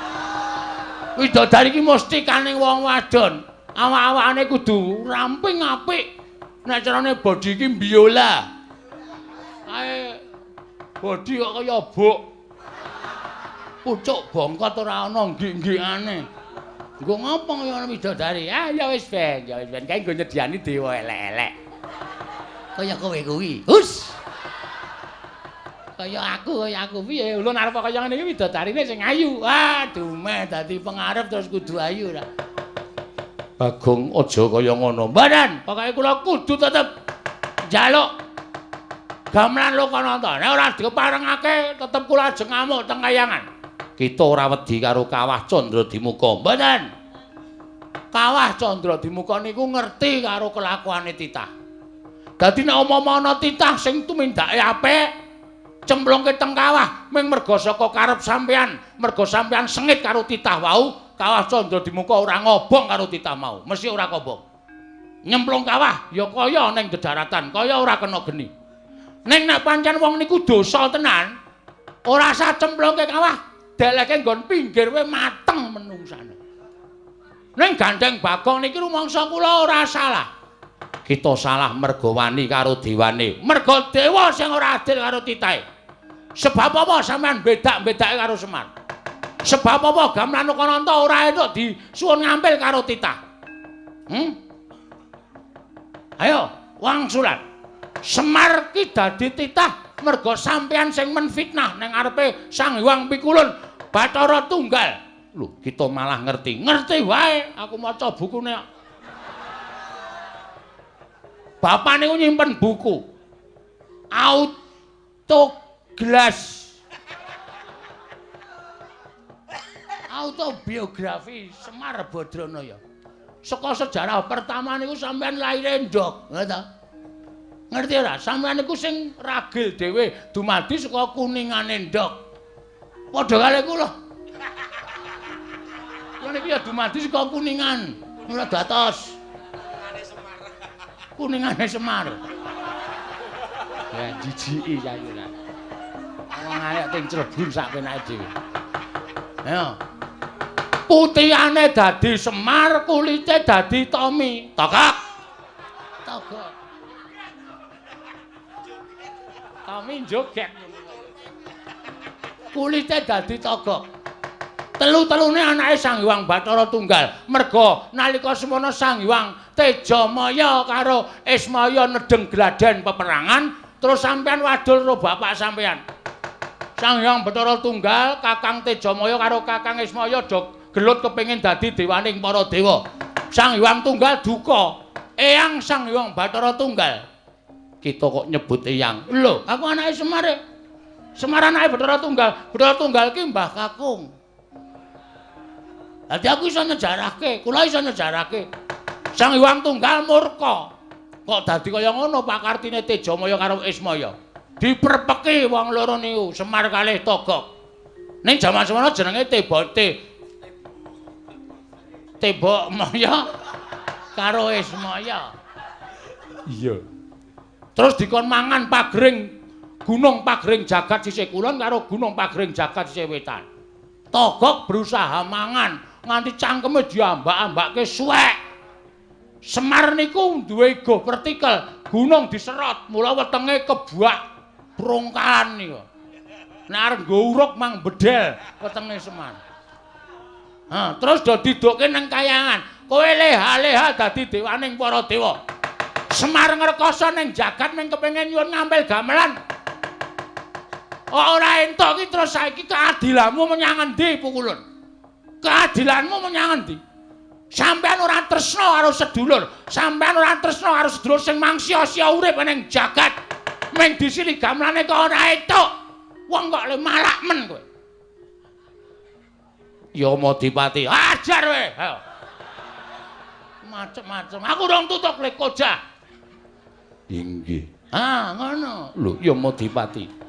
Widodari iki mesti kaning wong wadon. Awak-awakane kudu ramping apik. Nek carane bodi iki biola. Kae bodi kok kaya bok. Pucuk bongkot ora ana nggik-nggikane. Nggo ngopo kaya widodari? Ah ya wis ben, kae nggo nyediani dewa elek-elek. Kaya kowe kuwi. Hus. Kaya aku piye? Ulun arep kaya ngene iki widodarine sing ayu. Ah, dumeh dadi pengarep terus kudu ayu ra. Bagong aja kaya ngono. Mbadan, pokoke kula kudu tetep njaluk Gamelan Lokananta nek ora diparengake tetep kula ajeng ngamuk teng kayangan. Kita ora wedi karo Kawah Candradimuka. Mboten. Kawah Candradimuka niku ngerti karo kelakuane titah. Dadi nek umpama ana titah sing tumindake apik, cemplungke teng kawah mung merga saka karep sampean, merga sampean sengit karo titah wau, Kawah Candradimuka ora ngobong karo titah mau, mesti ora kobong. Nyemplung kawah ya kaya ning dedaratan, kaya ora kena geni. Ning nek pancen wong niku dosa tenan, ora usah cemplungke kawah, deleke nggon pinggir wae mateng menungsane. Ning Gandeng Bagong niki rumangsa kula ora salah. Kita salah merga wani karo dewane, merga dewa sing ora adil karo titahe. Sebab apa sampean bedak-bedake karo Semar? Sebab apa Gamelan Lokananta ora entuk disuwun ngampil karo titah? Ayo, wangsulan. Semar ki dadi titah merga sampean sing menfitnah ning ngarepe Sang Hyang Pikulun Bathara Tunggal. Lho, kita malah ngerti. Ngerti wae, aku maca bukune. Bapak niku nyimpen buku. Autoglas. Autobiografi Semar Badranaya. Saka sejarah pertama niku sampean laire ndok, ngono. Ngerti ora? Sampean niku sing ragil dhewe dumadi saka kuningane ndok. Padha kali kula. Kula niki ya dumadi saka kuningan. Ora datos. Kuningane Semar. Ya jijiki saiki ora. Wong arek ting Cirebon sak penake dhewe. Ayo. Putihane dadi Semar, kulite dadi Tommy. Togok. Togok. Tommy joget. Kulite dadi togok. Telu-telune anake Sang Hyang Bathara Tunggal. Merga nalika semana Sang Hyang Tejamaya karo Ismaya nedeng gladen peperangan, terus sampean wadul karo bapak sampean. Sang Hyang Bathara Tunggal, Kakang Tejamaya karo Kakang Ismaya do gelut kepengin dadi dewaning para dewa. Sang Hyang Tunggal duka. Eyang Sang Hyang Bathara Tunggal. Kita kok nyebut eyang. Lho, aku anake Semar. Semar anake Bathara Tunggal. Bathara Tunggal ki Mbah Kakung. Dadi aku iso nyejarahke, kula iso nyejarahke. Sang Hyang Tunggal murka. Kok dadi kaya ngono pakartine Tejamaya karo Ismaya. Diperpeki wong loro niku, Semar kalih Togok. Ning jaman semana jenenge Tebok Maya karo Ismaya. Iya. Terus dikon mangan pagring Gunung Pagring Jagat sisih kulon karo Gunung Pagring Jagat sisih wetan. Togok berusaha mangan nganti cangkeme diambak-ambakke suwek. Semar niku duwe go vertikal, gunung diserot, mula wetenge kebuak prongkahan niku. Nek arep nggo uruk mang bedel wetenge Semar. Terus do didukke nang kayangan. Kowe leha-leha dadi dewaning para dewa. Semar ngrekoso ning jagat ning kepengin nyuwun ngampil gamelan. Ora entuk ki terus saiki keadilanmu menyang endi Pukulun? Keadilanmu menyang endi? Sampeyan ora tresna karo sedulur, sampeyan ora tresna karo sedulur sing mangsia-sia urip ning jagat. Ming disili gamelane kok ora entuk. Wong kok le malak men kowe. Ya Madipati, ajar kowe. Ayo. Macem-macem. Aku dong tutuk le koja. Inggih. Ngono. Lho, ya Madipati.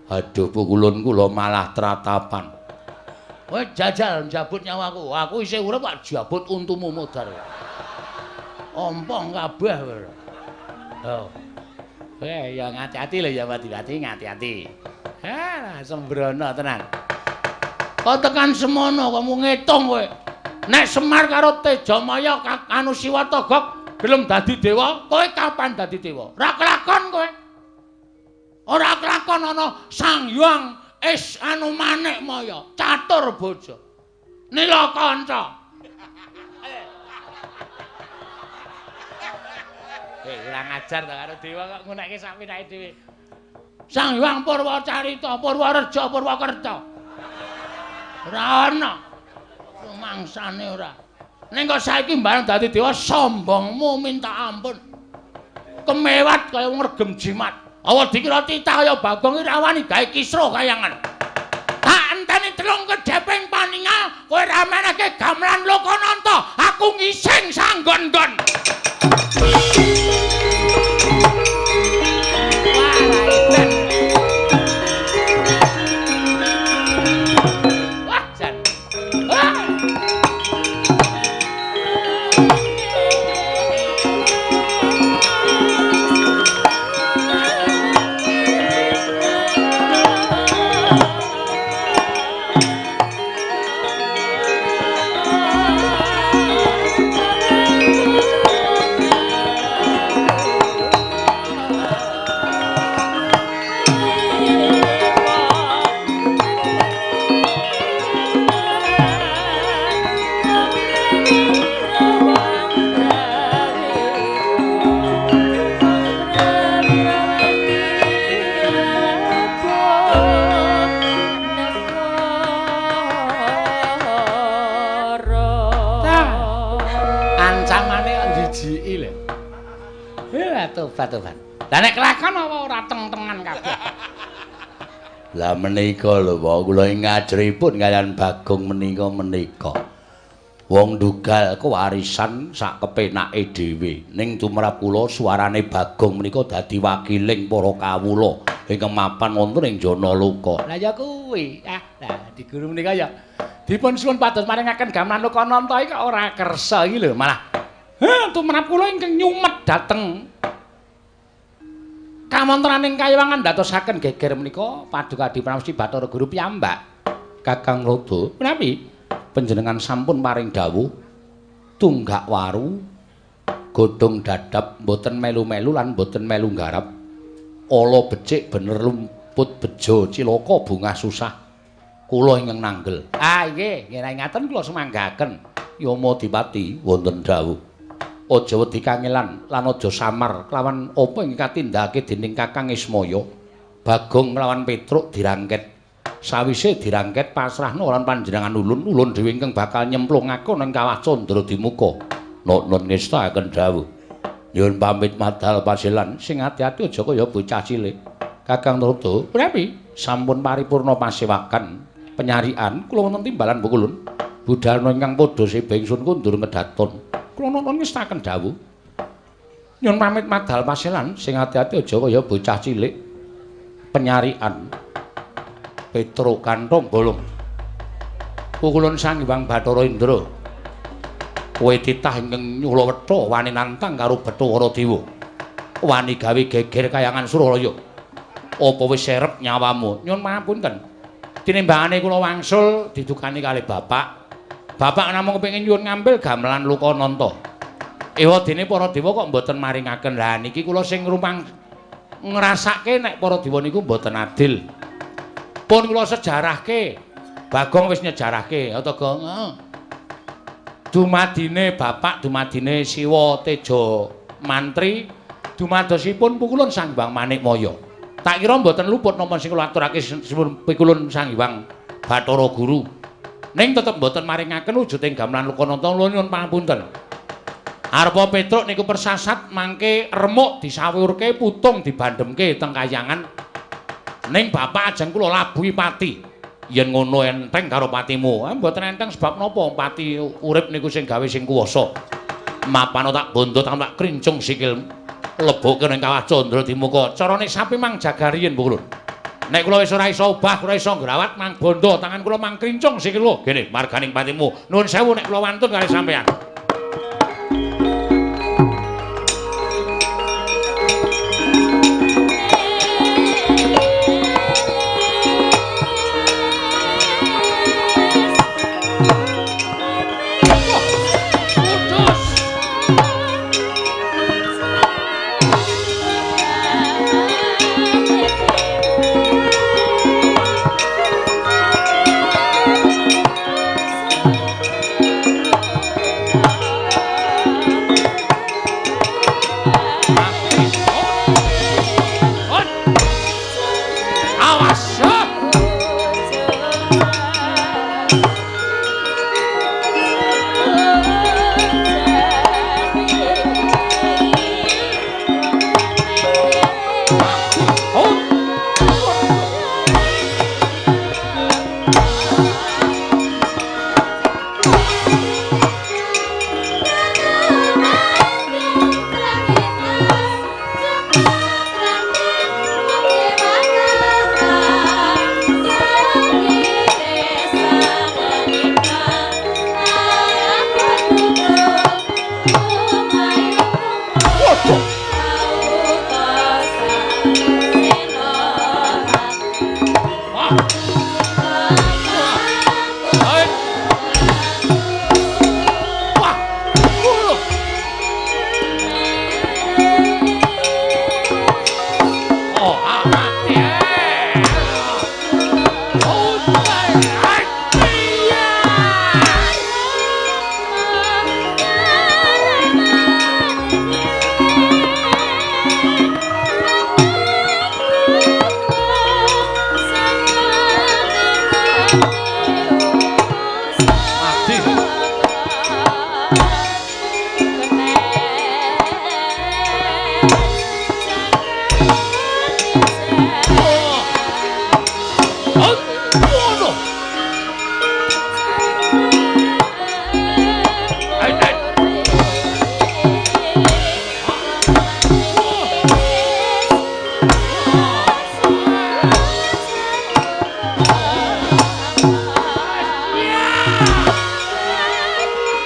Aduh Pukulun kula malah tratapan. Kowe jajal njabut nyawaku. Aku isih urip kok jabut untumu modar. Ompong kabeh kowe. Oh. Ya ngati-ati lho ya Madipati, ngati-ati. Sembrono tenan. Kok tekan semono kamu ngitung kowe. Nek Semar karo Tejamaya anu Siwa Togok gelem dadi dewa, kowe kapan dadi dewa? Ora kelakon kowe. Ora kelakon ana Sang Hyang anu Manik Maya, catur bojo. Nilakanca. Ora ngajar to karo dewa kok ngunekke sak pinake dhewe. Sang Hyang Purwacarita, Purwareja, Purwakerta. Ora ana. Rumangsane ora. Ning kok saiki bareng dadi dewa sombongmu minta ampun. Kemewat kaya wong regem jimat. Awa dikira titah kaya Bagong iki rawani gawe kisruh kayangan. Tak enteni telung kedheping paningal kowe ra meneke gamelan Lokananta, aku ngising sanggon-gon. Tobat. Lah nek kelakon apa ora teng-tengan kabeh. Lah menika lho Pak, kula ngajeripun kalian Bagong menika. Wong dugal kewarisan sak kepenake dhewe. Ning tumrap kula suarane Bagong menika dadi wakiling para kawula ingkang mapan wonten ing Janaloka. Lah ya kuwi. Lah di guru menika ya dipun suwun pados maringaken gamelan Lokananta iki kok ora kersa iki lho, malah tumrap kula ingkang nyumet dhateng kamontraning kayangan ndadosaken geger menika paduka dipramesti Bathara Guru piyambak. Kakang Rada, menawi panjenengan sampun paring dawuh tunggak waru godhong dadap mboten melu-melu lan mboten melu nggarap. Ala becik bener lumput bejo cilaka bungah susah. Kula ingkang nanggel. Nggih, ngaten kula semanggaken. Yama Dipati wonten dawuh. Aja wedi kangelan lan aja samar kelawan apa ing katindakake dening Kakang Ismaya. Bagong lawan Petruk dirangket. Sawise dirangket pasrahna lan panjenengan ulun dhewe ingkang bakal nyemplungake nang kawah Candra Dimuka. Nun ngestaken dawuh. Nyuwun pamit madhal pasilan sing ati-ati aja kaya bocah cilik. Kakang Rada, prapi sampun paripurna pasewakan penyarian kula wonten timbalan Bukulun. Budalna ingkang padha sebe ingsun kundur ngedaton. Kula nuwun ngestaken dawuh. Nyuwun pamit madhal pasilan sing ati-ati aja kaya bocah cilik. Penyarian Petruk kantong bolong. Pukulun Sang Hyang Bathara Indra. Kowe titah ingkang nyula wetha wani nantang karo Bathara Dewa. Wani gawe geger kayangan Suralaya. Apa wis serep nyawamu? Nyuwun pangapunten. Tinimbangane kula wangsul didukani kalih Bapak. Bapak namung kepengin nyuwun ngambil gamelan Lokananta. Ewadene para dewa kok mboten maringaken. Lah niki kula sing rumang ngrasake nek para dewa niku mboten adil. Pun kula sejarahke. Bagong wis nyejarahke, Ataga. Dumadine Bapak, dumadine Siwa Teja Mantri, dumadosipun Pukulun Sang Hyang Manikmaya. Tak kira mboten luput napa sing kula aturake sipun Pukulun Sang Hyang Bathara Guru. Ning tetep mboten maringaken wujuding gamelan Lokananta, nyuwun pangapunten. Arepa Petruk niku persasat mangke remuk disawurke, putung dibandemke teng kayangan. Ning Bapak ajeng kula labuhi pati. Yen ngono enteng karo patimu. Mboten enteng sebab napa pati urip niku sing gawe sing kuwasa. Mapano tak bondo tak krincung sikil lebokke ning kawah Candra Dimuka. Carane sapi mang jagariyen Pukulun. Nek kula wis ora iso obah, ora iso ngrawat mang bondo tangan kula mang krincung sikil lho. Gene marganing patimu. Nuwun sewu nek kula wantun kali sampeyan.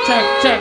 Cek cek.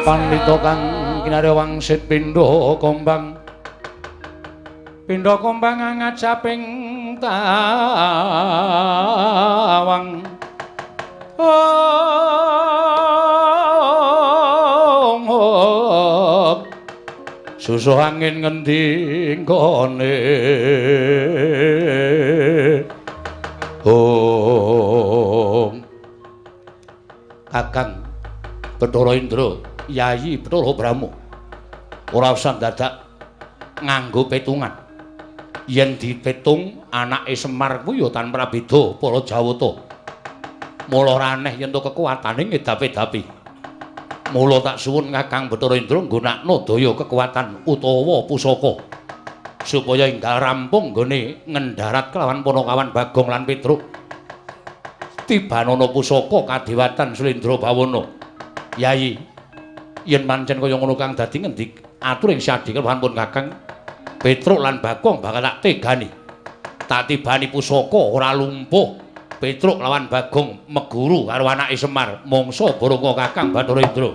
Pandhita kang kinarya wangsit pindha kombang ngajaping tawang susuh angin ngendi nggone Kakang Bathara Indra Yayi Bathara Brahma ora usah dadak nganggo petungan. Yen dipetung anake Semar kuwi ya tan prabeda para Jawata. Mula ora aneh yen to kekuatane ngedapi-dapi. Mula tak suwun Kakang Bathara Indra nggunakno daya kekuatan utawa pusaka supaya enggal rampung nggone ngendharat kelawan Panakawan Bagong lan Petruk. Tibanana pusaka kadewatan Slendra Bawana. Yayi yen pancen kaya ngono kang dadi ngendik atur ing sadhika pun Kakang Petruk lan Bagong bakal tak tegani. Tak tibani pusaka ora lumpuh. Petruk lawan Bagong meguru karo anake Semar mangsa baranga Kakang Bathara Indra.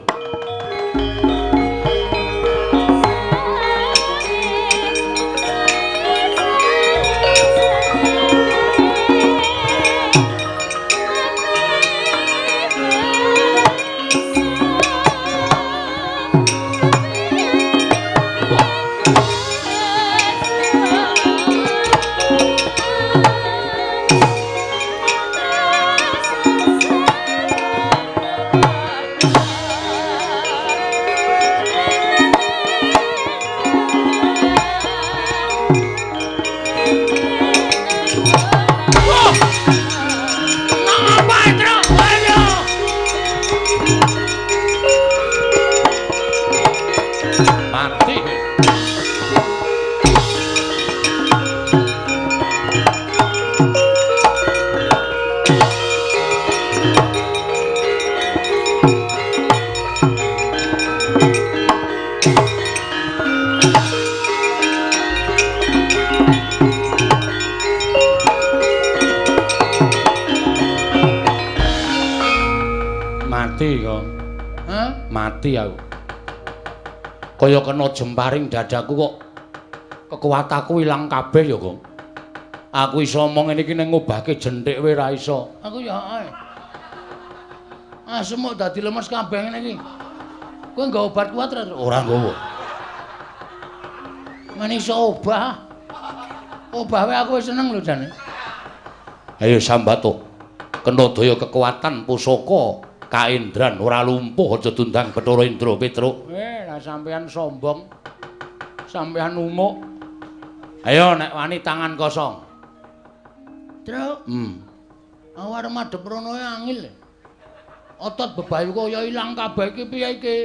Mati aku. Kaya kena jemparing dadaku kok kekuatanku ilang kabeh ya, Kang. Aku iso omong ngene iki ning ngobahke jenthik wae ra iso. Aku ya ae. Asem kok dadi lemes kabeh ngene iki. Kowe nggo obat kuat ora nggowo. Men iso obah. Obah wae aku wis seneng lho jane. Ayo sambato. Kena daya kekuatan pusaka Kaendran ora lumpuh aja tundang Bathara Indra Petruk. Lah sampean sombong. Sampean umuk. Ayo nek wani tangan kosong. Truk. Aku arep madhep rono angel. Otot bebayu kaya ilang kabeh iki piye iki?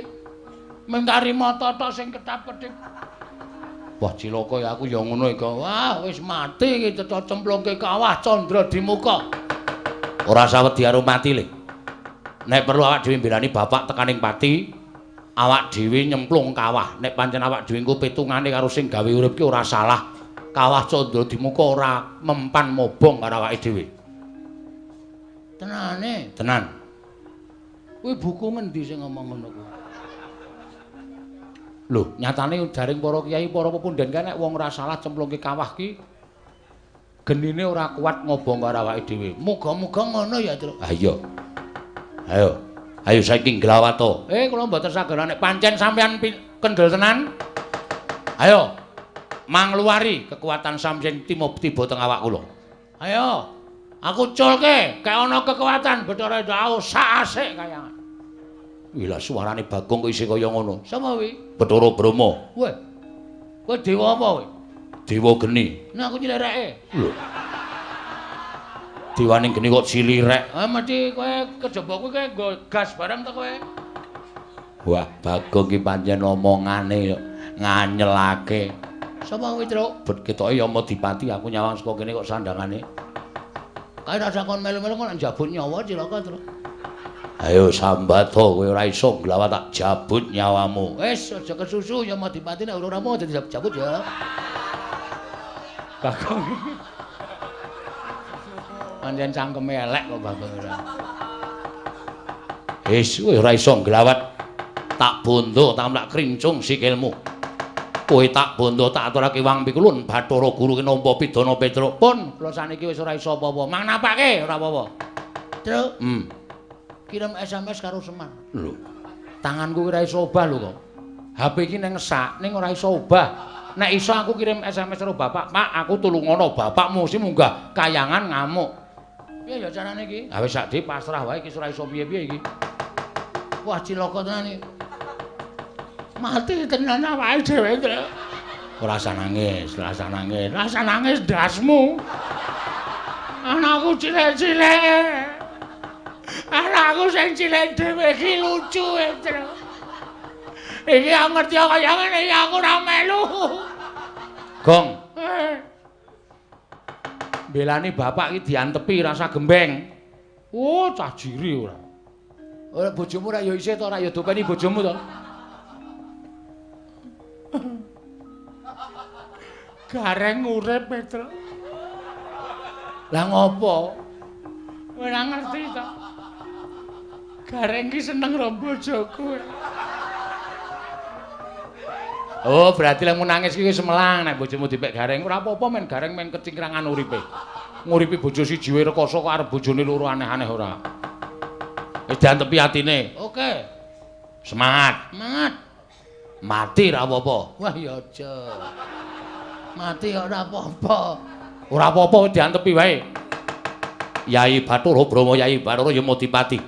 Mung karimata tok sing ketap-ketip. Wah cilaka ya aku ya ngono iki. Wah wis mati iki cemplungke kawah Candra di muka. Ora sawedi karo mati le. Nek perlu awak dhewe mbelani bapak tekaning pati, awak dhewe nyemplung kawah. Nek pancen awak dhewe engko petungane karo sing gawe urip ki ora salah. Kawah Candra di muka ora mempan mobong karo awake dhewe. Tenane? Tenan. Kuwi buku ngendi sing ngomong ngono kuwi? Lho, nyatane jaring para kiai, para pepundhen kae nek wong ora salah cemplungke kawah ki genine ora kuat ngobong karo awake dhewe. Muga-muga ngono ya, Tru. Ha iya. Ayo saiki nglawato. Kula mboten saged nek pancen sampean kendel tenan. Ayo mangluari kekuatan sampeyan tiba teng awak kula. Ayo. Aku culke kayak ana kekuatan Bathara Indra sak asik kaya. Wila suarane Bagong kok isih kaya ngono. Sapa kuwi? Bathara Brama. Weh. Kowe dewa apa kowe? Dewa geni. Nah aku cilereke. Lho. Dewaning geni kok cilirek. Ah mesti kowe kejaba kowe nggo gas barang to kowe. Wah, Bagong ki pancen omongane yo nganyelake. Sapa kuwi, Truk? Bet ketoke Yama Dipati aku nyawang saka kene kok sandangane. Kae rasa kon melu-melu kok njabut nyawa cilaka, Truk. Ayo sambat to kowe ora iso glawat tak jabut nyawamu. Wis aja kesusu Yama Dipati nek ora mau dadi jabut ya. Bagong. Pancen cangkeme elek kok Bagong ora. Wis kowe ora iso glawat tak bondo tak mlak krincung sikilmu. Kowe tak bondo tak aturake wang pikulun Bathara Guru ki nampa pidana Petruk. Pun kula saniki wis ora iso apa-apa. Mang napake ora apa-apa. Truk. Kirim SMS karo Semar. Lho, Tanganku ora iso obah lho kok. HP iki ning ngesak, ning ora iso obah. Nek iso aku kirim SMS karo bapak, Pak, aku tulungono bapakmu sing munggah kayangan ngamuk. Piye ya carane iki? Ha wis sakdi pasrah wae iki ora iso piye-piye iki. Wah, cilaka tenan iki. Mati tenan awake dhewe, Truk. Ora usah nangis, ora usah nangis. Ora usah nangis dasmu. Anakku cilik-cilik. Anakku sing cilik dhewe iki lucu, Truk. Iki aku ngerti kaya ngene iki aku ora melu. Gong. Belani bapak iki diantepi rasa gembeng. Oh, cah jiri ora. Ora bojomu ora ya isih to, ora ya dopeni bojomu to. Gareng urip, Truk. Lah ngopo? Ora ngerti to. Gareng ki seneng karo bojoku. Oh, berarti lek mun nangis ki wis melang nek bojomu dipek gareng. Ora apa-apa men gareng men kecingkrangan uripe. Nguripi bojo siji wae rekoso kok arep bojone loro aneh-aneh ora. Wis diantepi atine. Oke. Semangat. Semangat. Mati ora apa-apa. Wah ya aja. Mati ora apa-apa. Ora apa-apa diantepi wae. Yai Bathara Brama, Yai Bathara Yama Dipati.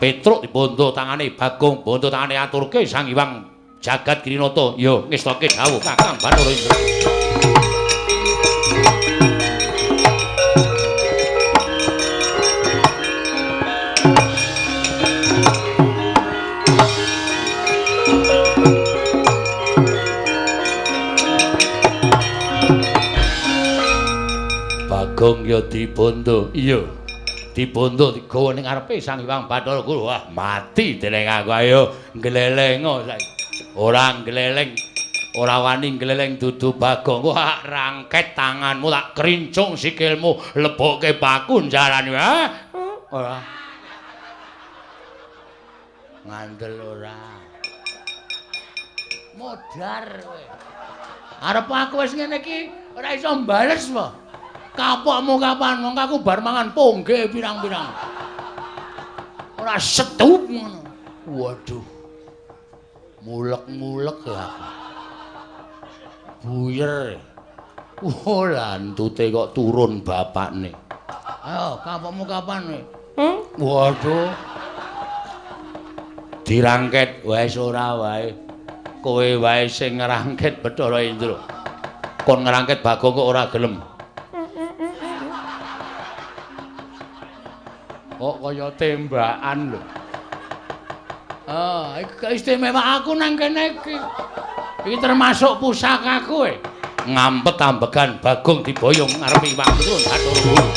Petruk dibondo tangane Bagong, bondo tangane aturke Sang Hyang Jagat Kirinata. Yo ngestake dawuh Kakang Bathara Indra. Bagong ya dibondo. Iya. Dibondo digawa ning ngarepe Sang Hyang Bathara Guru. Wah, mati dening aku ayo nglelengo saiki. Ora ngleleng. Ora wani ngleleng dudu Bagong. Wah, rangket tanganmu tak krincung sikilmu, lebokke baku jarane. Ha? Ora. Ngandel ora. Modar kowe. Arep aku wis ngene iki ora iso mbales wae. Kapokmu kapan wong aku bar mangan pongge pirang-pirang. Ora setup ngono. Waduh. Mulek-mulek ya aku. Buyer. Oh, lantute kok turun bapakne. Ayo, kapokmu kapan kowe? Waduh. Dirangket wis ora wae. Kowe wae sing ngrangket Bathara Indra. Kon ngrangket Bagong kok ora gelem. Kok kaya tembakan lho. Ah, iki istimewa aku nang kene iki. Iki termasuk pusakaku e. Ngampet ambegan Bagong diboyong ngarepe Hyang Turun Bathara Guru.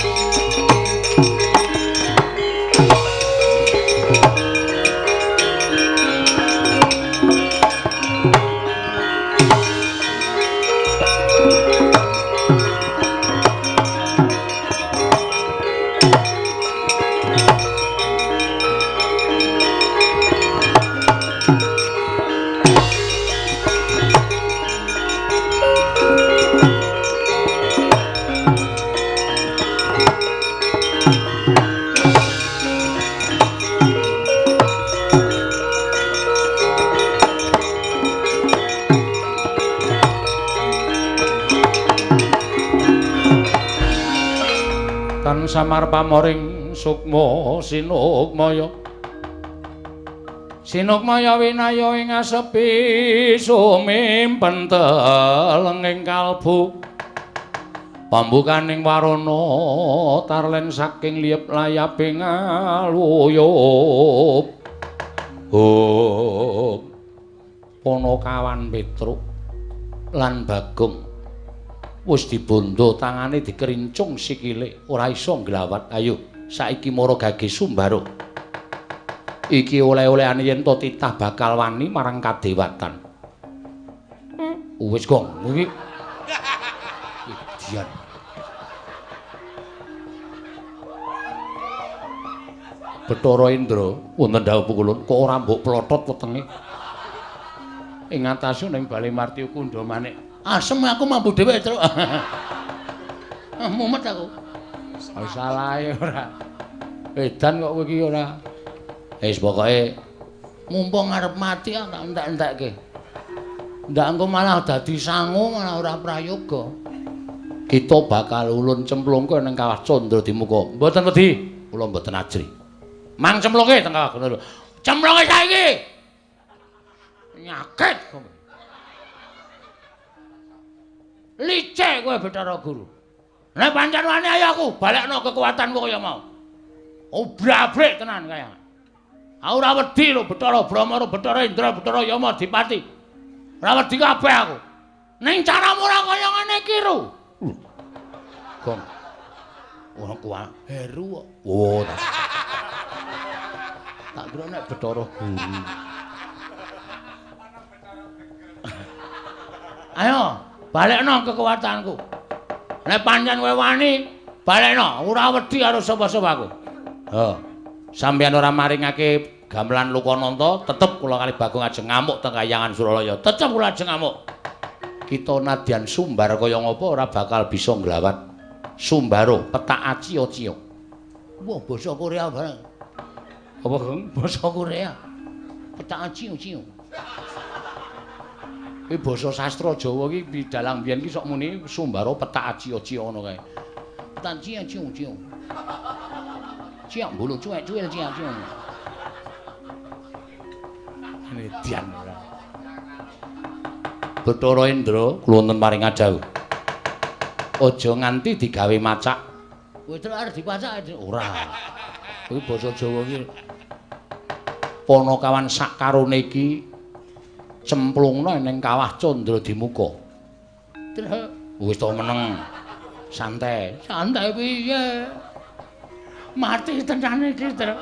Samar pamoring sukma sinukmaya Sinukmaya winaya ing asepi sumimpen teleng ing kalbu pambukaning warana tarlen saking liyep layaping aluyup Ponokawan Petruk lan Bagong wis dibondo tangane dikerincung sikile ora iso nglawat ayo saiki mara gage Sumbara iki oleh-olehane yen to titah bakal wani marang kadewatan. Wis Gong, iki dian. Bathara Indra wonten dawuh pukulun kok ora mbok plothot wetenge. Ing ngatasé ning Bale Marti Kundha manik. Asem aku mampu dhewe, Truk. Mumet aku. Salahe ora. Edan kok kowe iki ora. Wis pokoke mumpung arep mati tak entek-entekke. Ndak engko malah dadi sangu malah ora prayoga. Kita bakal ulun cemplungke ning Kawah Candra Dimuka. Mboten wedi, kula mboten ajri. Mang cemplungke teng Kawah Candra. Cemplungke saiki. Nyakit kowe. Licik kowe Bathara Guru. Nek pancen wani ayo aku balekno kekuatanku kaya mau. Obrak-abrik tenan kaya. Ora wedi lho Bathara Brahma, Bathara Indra, Bathara Yama, Dipati. Ora wedi kabeh aku. Ning caramu ora kaya ngene iki lho. Gong. Ora kuat heru kok. Oh. Tak kira nek Bathara Guru. Ayo, balekno kekuatanku. Nek pancen kowe wani, balekno, ora wedi karo sapa-sapa aku. Heeh. Sampeyan ora maringake gamelan Lokananta, tetep kula kali Bagong ajeng ngamuk teng Kahyangan Suralaya. Tetep kula ajeng ngamuk. Kita nadyan sumbar kaya ngapa ora bakal bisa nglawat Sumbara petak aci-aci. Wah, basa Korea bareng. Apa, Gong? Basa Korea. Petak aci-aci. Iki basa sastra Jawa iki bidalang biyen iki sok muni Sumbara petak aci-aci ngono kae. Petak aci-aci. Ciang bulu cuek-cuek ciang. Ini dian ora. Bathara Indra kula wonten paring adhawuh. Aja nganti digawe macak. Kowe terus arep dipacak ora. Kuwi basa Jawa iki. Ponokawan sak karone iki cemplungna ning Kawah Candra Dimuka. Terus wis to meneng. Santai. Santai piye? Mati tenane iki, Truk.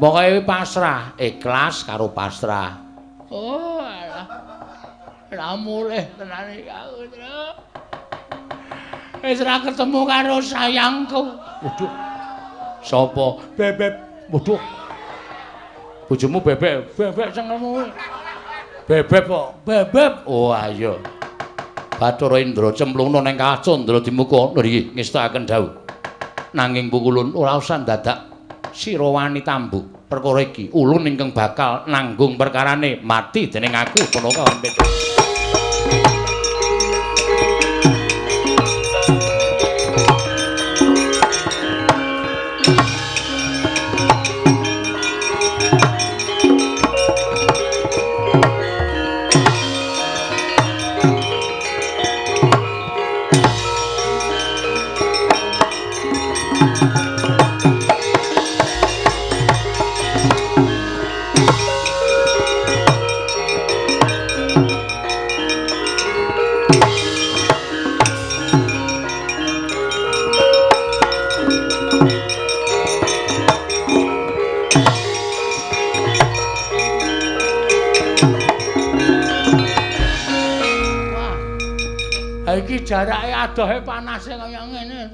Pokoke pasrah, ikhlas karo pasrah. Oh, alah. Lah mulih tenan iki aku, Truk. Wis ora ketemu karo sayangku. Waduh. Sapa? Bebek. Waduh. Bojomu bebek, bebek senengmu. Bebek kok, bebek. Oh, ayo. Bathara Indra cemplungna ning Kawah Candra Dimuka niki ngestakaken dawuh. Nanging pukulun ora usah dadak sira wani tambuk perkara iki ulun ingkang bakal nanggung perkarane mati dening aku Ponokawan Petruk. Jarake adohe panase kaya ngene.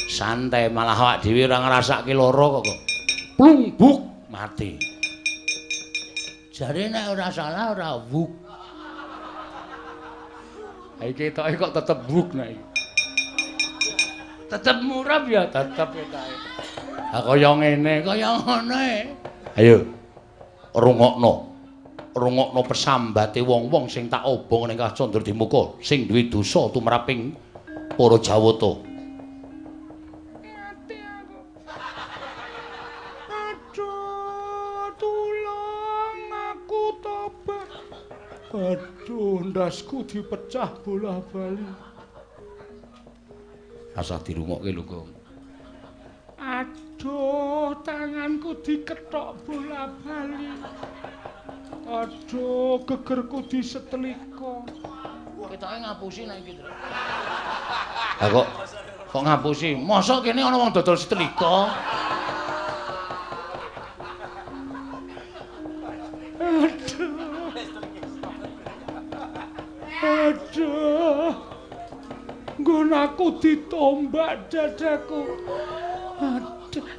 Santai malah awak dhewe ora ngrasake lara kok. Plumbuk mati. Jare nek ora salah ora wuk. Iki ketoke kok tetep wuk nek iki. Tetep murab ya tetep kae. Ha kaya ngene, kaya ngene. Ayo. Rungokno pesambate wong-wong sing tak obong ning Kawah Candra Dimuka sing duwe dosa tumraping para Jawata. Mati aku. Aduh. Aduh, ndasku dipecah bola-bali. Asah dirungokke lho, Gong. Aduh, tanganku diketok bola-bali. Aduh, gegerku disetrika. Ketoke ngapusi nek iki, Tru. Lah kok ngapusi? Mosok kene ana wong dodol setrika? Aduh. Nggonaku ditombak dadaku.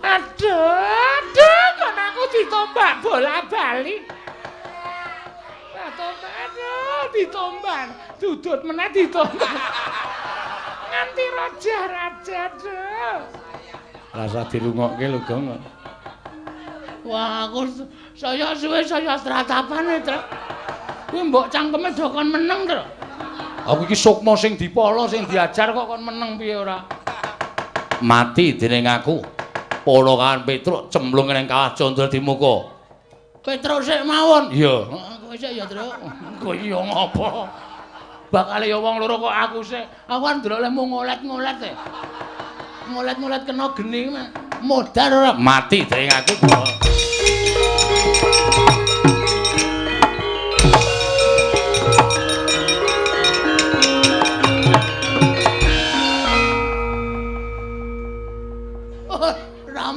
Aduh, nggonaku ditombak bola-bali. Aduh, ditombak. Dudut meneh ditombak. Nganti raja-raja, aduh. Rasa dirungokke lho, Gong. Wah, aku saya suwe saya stratapan, Tru. Kuwi mbok cangkeme do kon meneng, Tru. Aku iki sukma sing dipala sing diajar kok kon meneng piye ora? Mati dening aku. Polo kan Petruk cemplung ning kawah Candra Dimuka. Petruk sik mawon. Iya. Kowe sik ya, Tru. Kowe ya ngopo? Bakal ya wong loro kok aku sik. Aku kan ndelok lemu ngolet-ngolet e. Ngolet-ngolet kena geni modar ora Mati dening aku.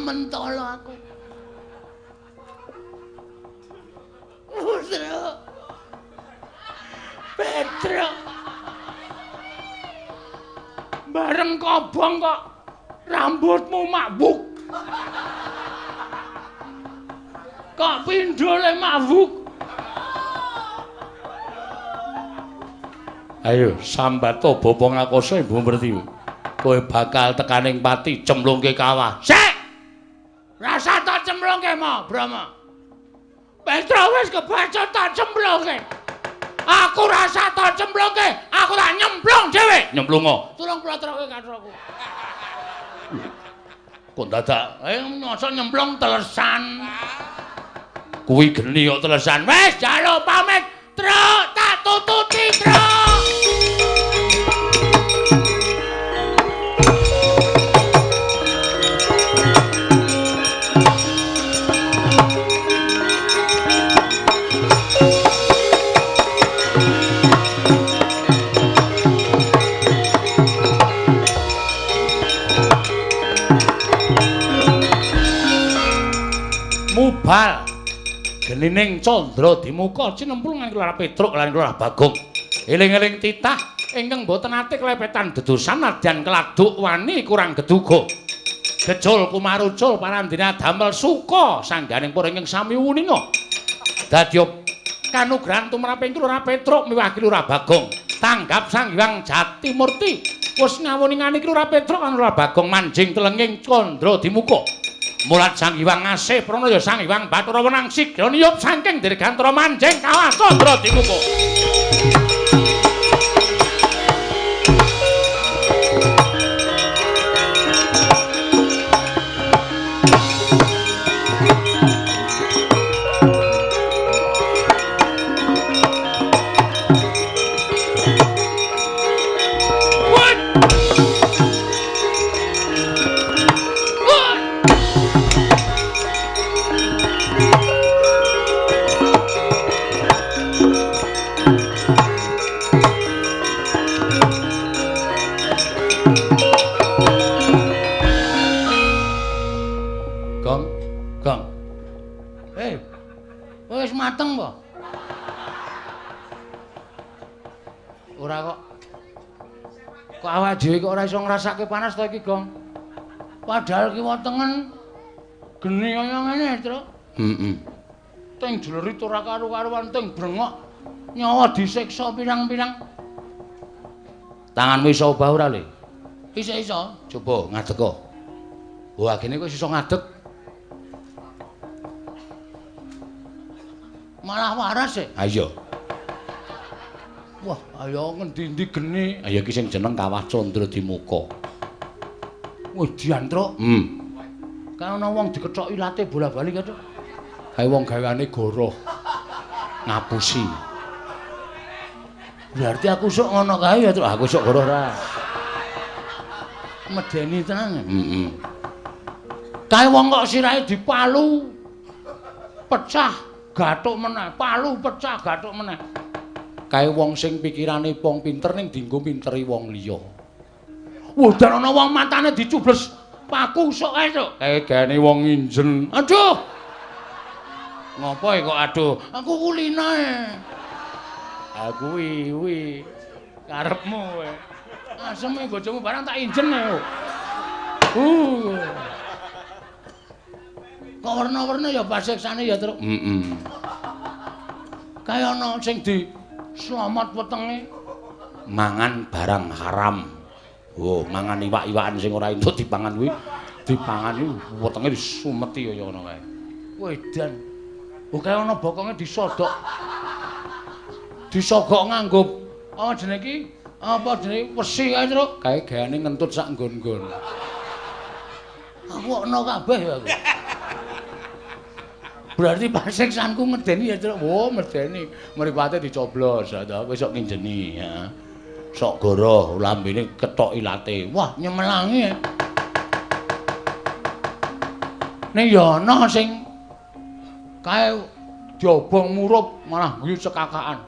Mentolo aku. Petruk. Bareng kobong kok rambutmu mabuk. Kok pindhole mabuk. Ayo sambato bopong akoso Ibu Merti. Kowe bakal tekaning pati cemplungke kawah. Sik. Rasa tak cemplungke mo, Brama. Petruk wis kebacut tak cemplungke. Aku rasa tak cemplungke, aku tak nyemplung dhewe. Nyemplungo. Tulung plotroke katroku. Kok dadak Masa nyemplung telesan. kuwi geni kok telesan. Wis jaluk pamit, Truk, tak tututi, Truk. Mubal genining Candra Dimuka cinemplung ing Kelurahan Petruk lan Kelurahan Bagong. Eling-eling titah ingkang boten ate klepetan dedosan nadyan keladuk wani kurang geduga. Gejol kumarucul parandina damel suka sangganing pura ingkang sami wuninga. Dadya kanugrahan tumraping Kelurahan Petruk miwah Kelurahan Bagong. Tanggap Sang Hyang Jatimurti wis ngawuningani Kelurahan Petruk lan Kelurahan Bagong manjing telenging Candra Dimuka. Mulat Sang Hyang Asih Pranaya Sang Hyang Bathara Wenang sigra niyup saking dirgantara manjing kawah Candra Dimuka. Wis mateng po? Ora kok. Kok awak dhewe kok ora iso ngrasake panas to iki, Gong? Padahal kiwa tengen geni kaya ngene, Truk. Heeh. Teng jlerit ora karo-karuan teng brengok. Nyawa disiksa pirang-pirang. Tanganmu iso obah ora, Le? Iso. Coba ngadeg. Wah, kene kok iso ngadeg. Malah waras e. Ha iya. Wah, ayo ngendi-endi geni. Ayo iki sing jeneng Kawah Candra Dimuka. Wis diantruk. Kan ana wong dikethoki late bola-bali kan. Kae wong gaweane goroh. Ngapusi. Berarti aku sok ngono kae ya, Truk. Aku sok goroh ra. Medeni tenan. Heeh. Kae wong kok sirahe dipalu. Pecah, gathuk meneh. Palu pecah, gathuk meneh. Kae wong sing pikirane wong pinter ning dienggo pinteri wong liya. Wah, dan ana wong matane dicubles paku sok kae, Truk. Kae gane wong injen. Aduh. Ngopo kok aduh? Aku kulinae. Aku kuwi Karepmu kowe. Aseme bojomu barang tak injen ae. Kok warna-warna ya pasiksane ya, Truk. Heeh. Kaya ana sing di slamet wetenge Mangan barang haram. Oh, mangan iwak-iwakan sing ora entuk dipangan kuwi, dipangan kuwi wetenge disumeti kaya ngono kae. Wedan. Oh, kaya ana bokonge disodok. Disogok nganggo apa jenenge iki? Apa jenenge wesi kae, Truk? Kae gayane ngentut sak nggon-nggon. Aku ana kabeh ya aku. Berarti pasiksanku medeni ya, Truk. Oh, medeni. Mripate dicoblos, ta besok nginjeni, ya. Sok goroh lambene kethok ilate. Wah, nyemelangi. Ning ya ana sing kae diobong murup malah guyu cekakaan.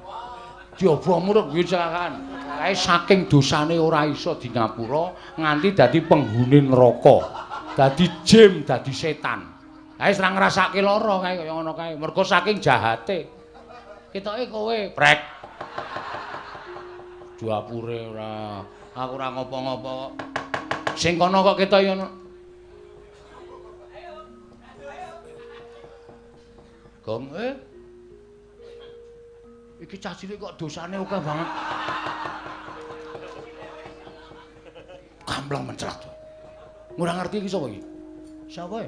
Diobong murup guyu cekakaan. Kae saking dosane ora iso di ngapura nganti dadi penghuni neraka. Dadi jim, dadi setan. Kae ora ngrasake lara kae kaya ngono kae. Mergo saking jahate. Ketoke kowe prek. Duapure ora. Aku ora ngopo-ngopo kok. Sing kono kok ketok ya ono. Gong iki cah cilik kok dosane akeh banget. Kamplang mencrat. Ora ngerti iki sapa iki? Sapa?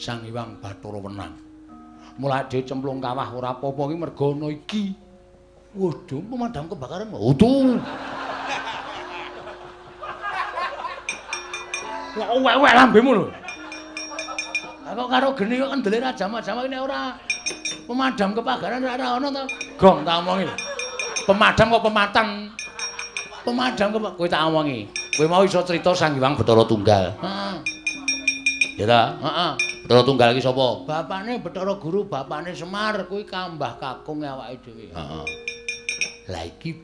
Sang Hyang Bathara Wenang. Mulai dhewe cemplung kawah ora apa-apa iki mergo ana iki. Waduh, pemadam kebakaran. Waduh. Kok wek-wek lambemu lho. Kok karo geni kok kendele ra jama-jama ini ora pemadam kebakaran ora ono to. Gong tak omongi. Pemadam kok pematang. Pemadam kok kowe tak omongi. Kowe mau iso crita Sang Hyang Bathara Tunggal. Heeh. Ya ta? Heeh. Bathara Tunggal iki sapa? Bapakne Bathara Guru, bapakne Semar kuwi kambah kakung awake dhewe. Heeh. Lah iki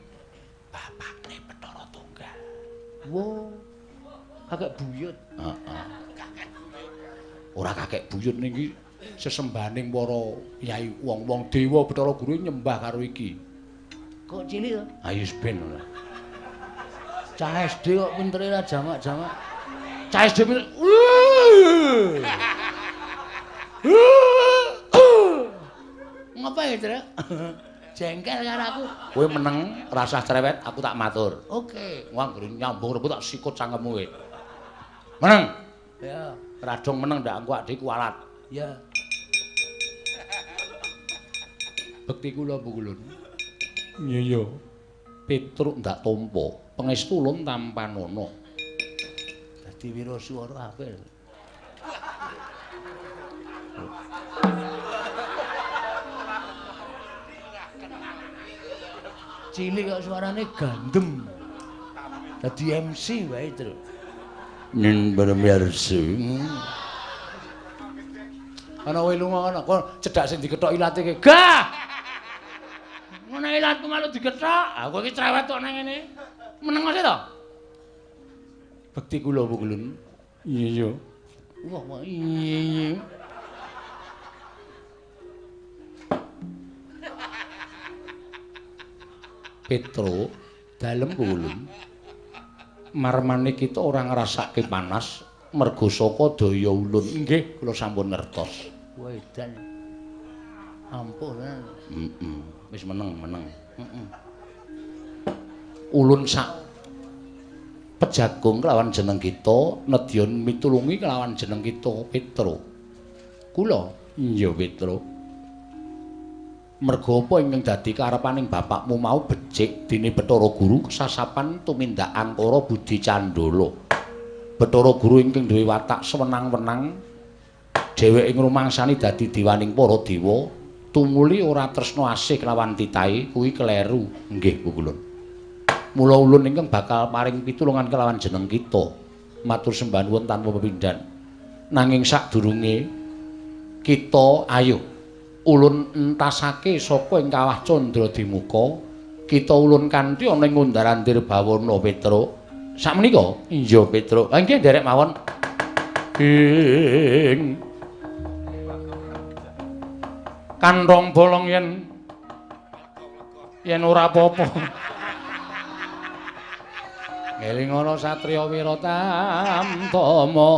bapakne Bathara Tunggal. Wo. Kakek buyut. Heeh. Ora kakek buyut ning iki sesembahaning para yai wong-wong dewa Bathara Guru nyembah karo iki. Kok cilik to? Ayo ben. Cah SD kok pintere ra jamak-jamak. Cah SD pinter. Ngapa ya, Truk? Jengkel karo aku. Kowe meneng rasah cerewet, aku tak matur. Oke. Wong nyambung rebut tak sikut cangkemmu kowe. Meneng. Ya. Radong meneng ndak engko adek kualat. Ya. Bekti kula pukulun. Iya ya. Petruk ndak tampa, pangestu ulun tampanono. Dadi wiraswara apik. Cilik kok suarane gandem. Dadi MC wae, Truk. Nin pamirsa. Ana kowe lunga kana, kok cedhak sing dikethok ilate ki. Gah! Ngono ilatku malu dikethok. Aku iki cerewet kok nang ngene. Meneng sih to? Bekti kula pukulun. Iya ya. Wah, iya. Petro dalem pukulun. Marmane kita ora ngrasake panas mergo saka daya ulun. Nggih, kula sampun ngertos. Wedan. Ampun. Heeh. Wis meneng. Heeh. Ulun sak pejagung kelawan jeneng kita, nedyan mitulungi kelawan jeneng kita Petro. Kula, iya Petro. Merga apa ingkang dadi karepaning bapakmu mau becik dene Bathara Guru kesasapan tumindak angkara Budi Candala. Bathara Guru ingkang duwe watak sewenang-wenang dheweke ngrumangsani dadi diwaning para dewa tumuli ora tresna asih kelawan titahe kuwi kleru. Nggih, Pukulun. Mula ulun ingkang bakal paring pitulungan kelawan jeneng kita. Matur sembah nuwun tanpa pepindhan. Nanging sadurunge kita ayo ulun entasake saka ing kawah Candradimuka, kita ulun kanthi ana ing Ngundarandir Bawana Petruk. Sakmenika? Iya, Petruk. Ha nggih nderek mawon. Ing kantong bolong yen ora apa-apa. Eling ana satriya Wiratama.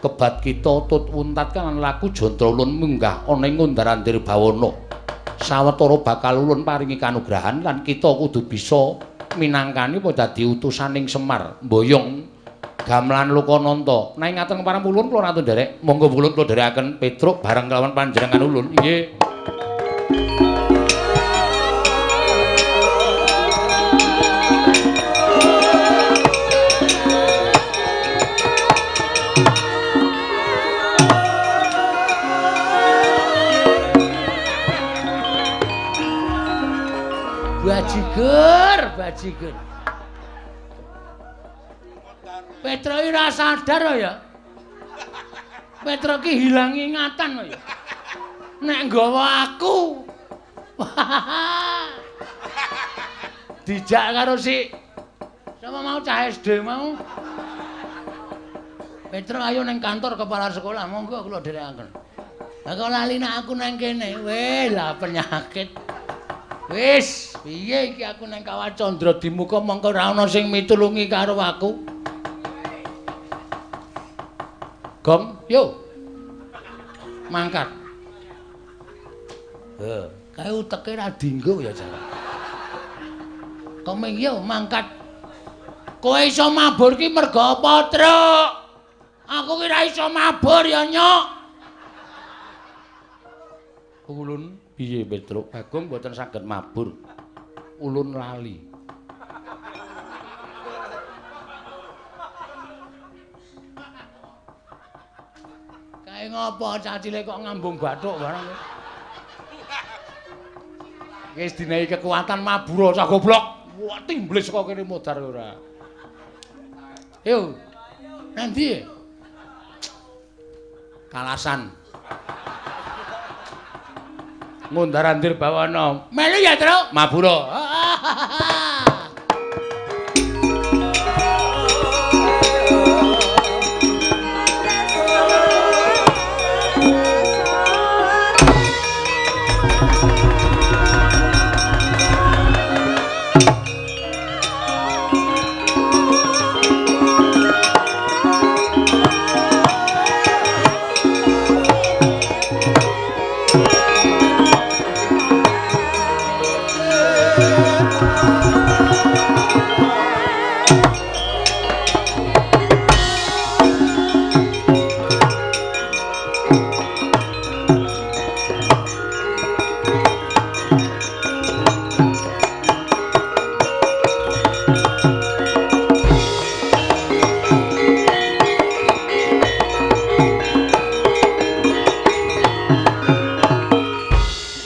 Kebat kita tut wuntat kan laku jantra ulun munggah ana ing Ngundarandir Bawana. Sawetara bakal ulun paringi kanugrahan lan kita kudu bisa minangkani apa dadi utusaning Semar mboyong gamelan Lokananta. Nanging ngaten kepareng ulun kula ratun nderek, monggo ulun kula dherekaken Petruk bareng kelawan panjenengan ulun. Nggih. Bajigur. Petruk iki ora sadar ya. Petruk iki hilang ingatan ya. Nek nggawa aku. Dijak karo si sama mau cah SD mau. Petruk ayo ning kantor kepala sekolah, monggo kula dherekaken. Lah kok lali nek aku nang kene. Weh, lah penyakit. Wis, piye iki aku nang kawah Candradimuka mongko ora ana sing mitulungi karo aku. Gong, yo. Mangkat. Kae uteke ra dienggo ya, Jawa. Komeng yo mangkat. Kowe iso mabur ki mergo apa, Truk? Aku ki ra iso mabur ya, Nyok. Ulun piye Petruk? Bagong mboten saged mabur. Ulun lali. Kae ngopo cacile kok ngambung bathuk barang. Wis dinehi kekuatan mabur cah goblok. Wah, timblis kok kene modar ora. Yo. Nang ndi? Kalasan. Ngundarandir Bawana. Melu ya, Truk? Mabura. Heeh.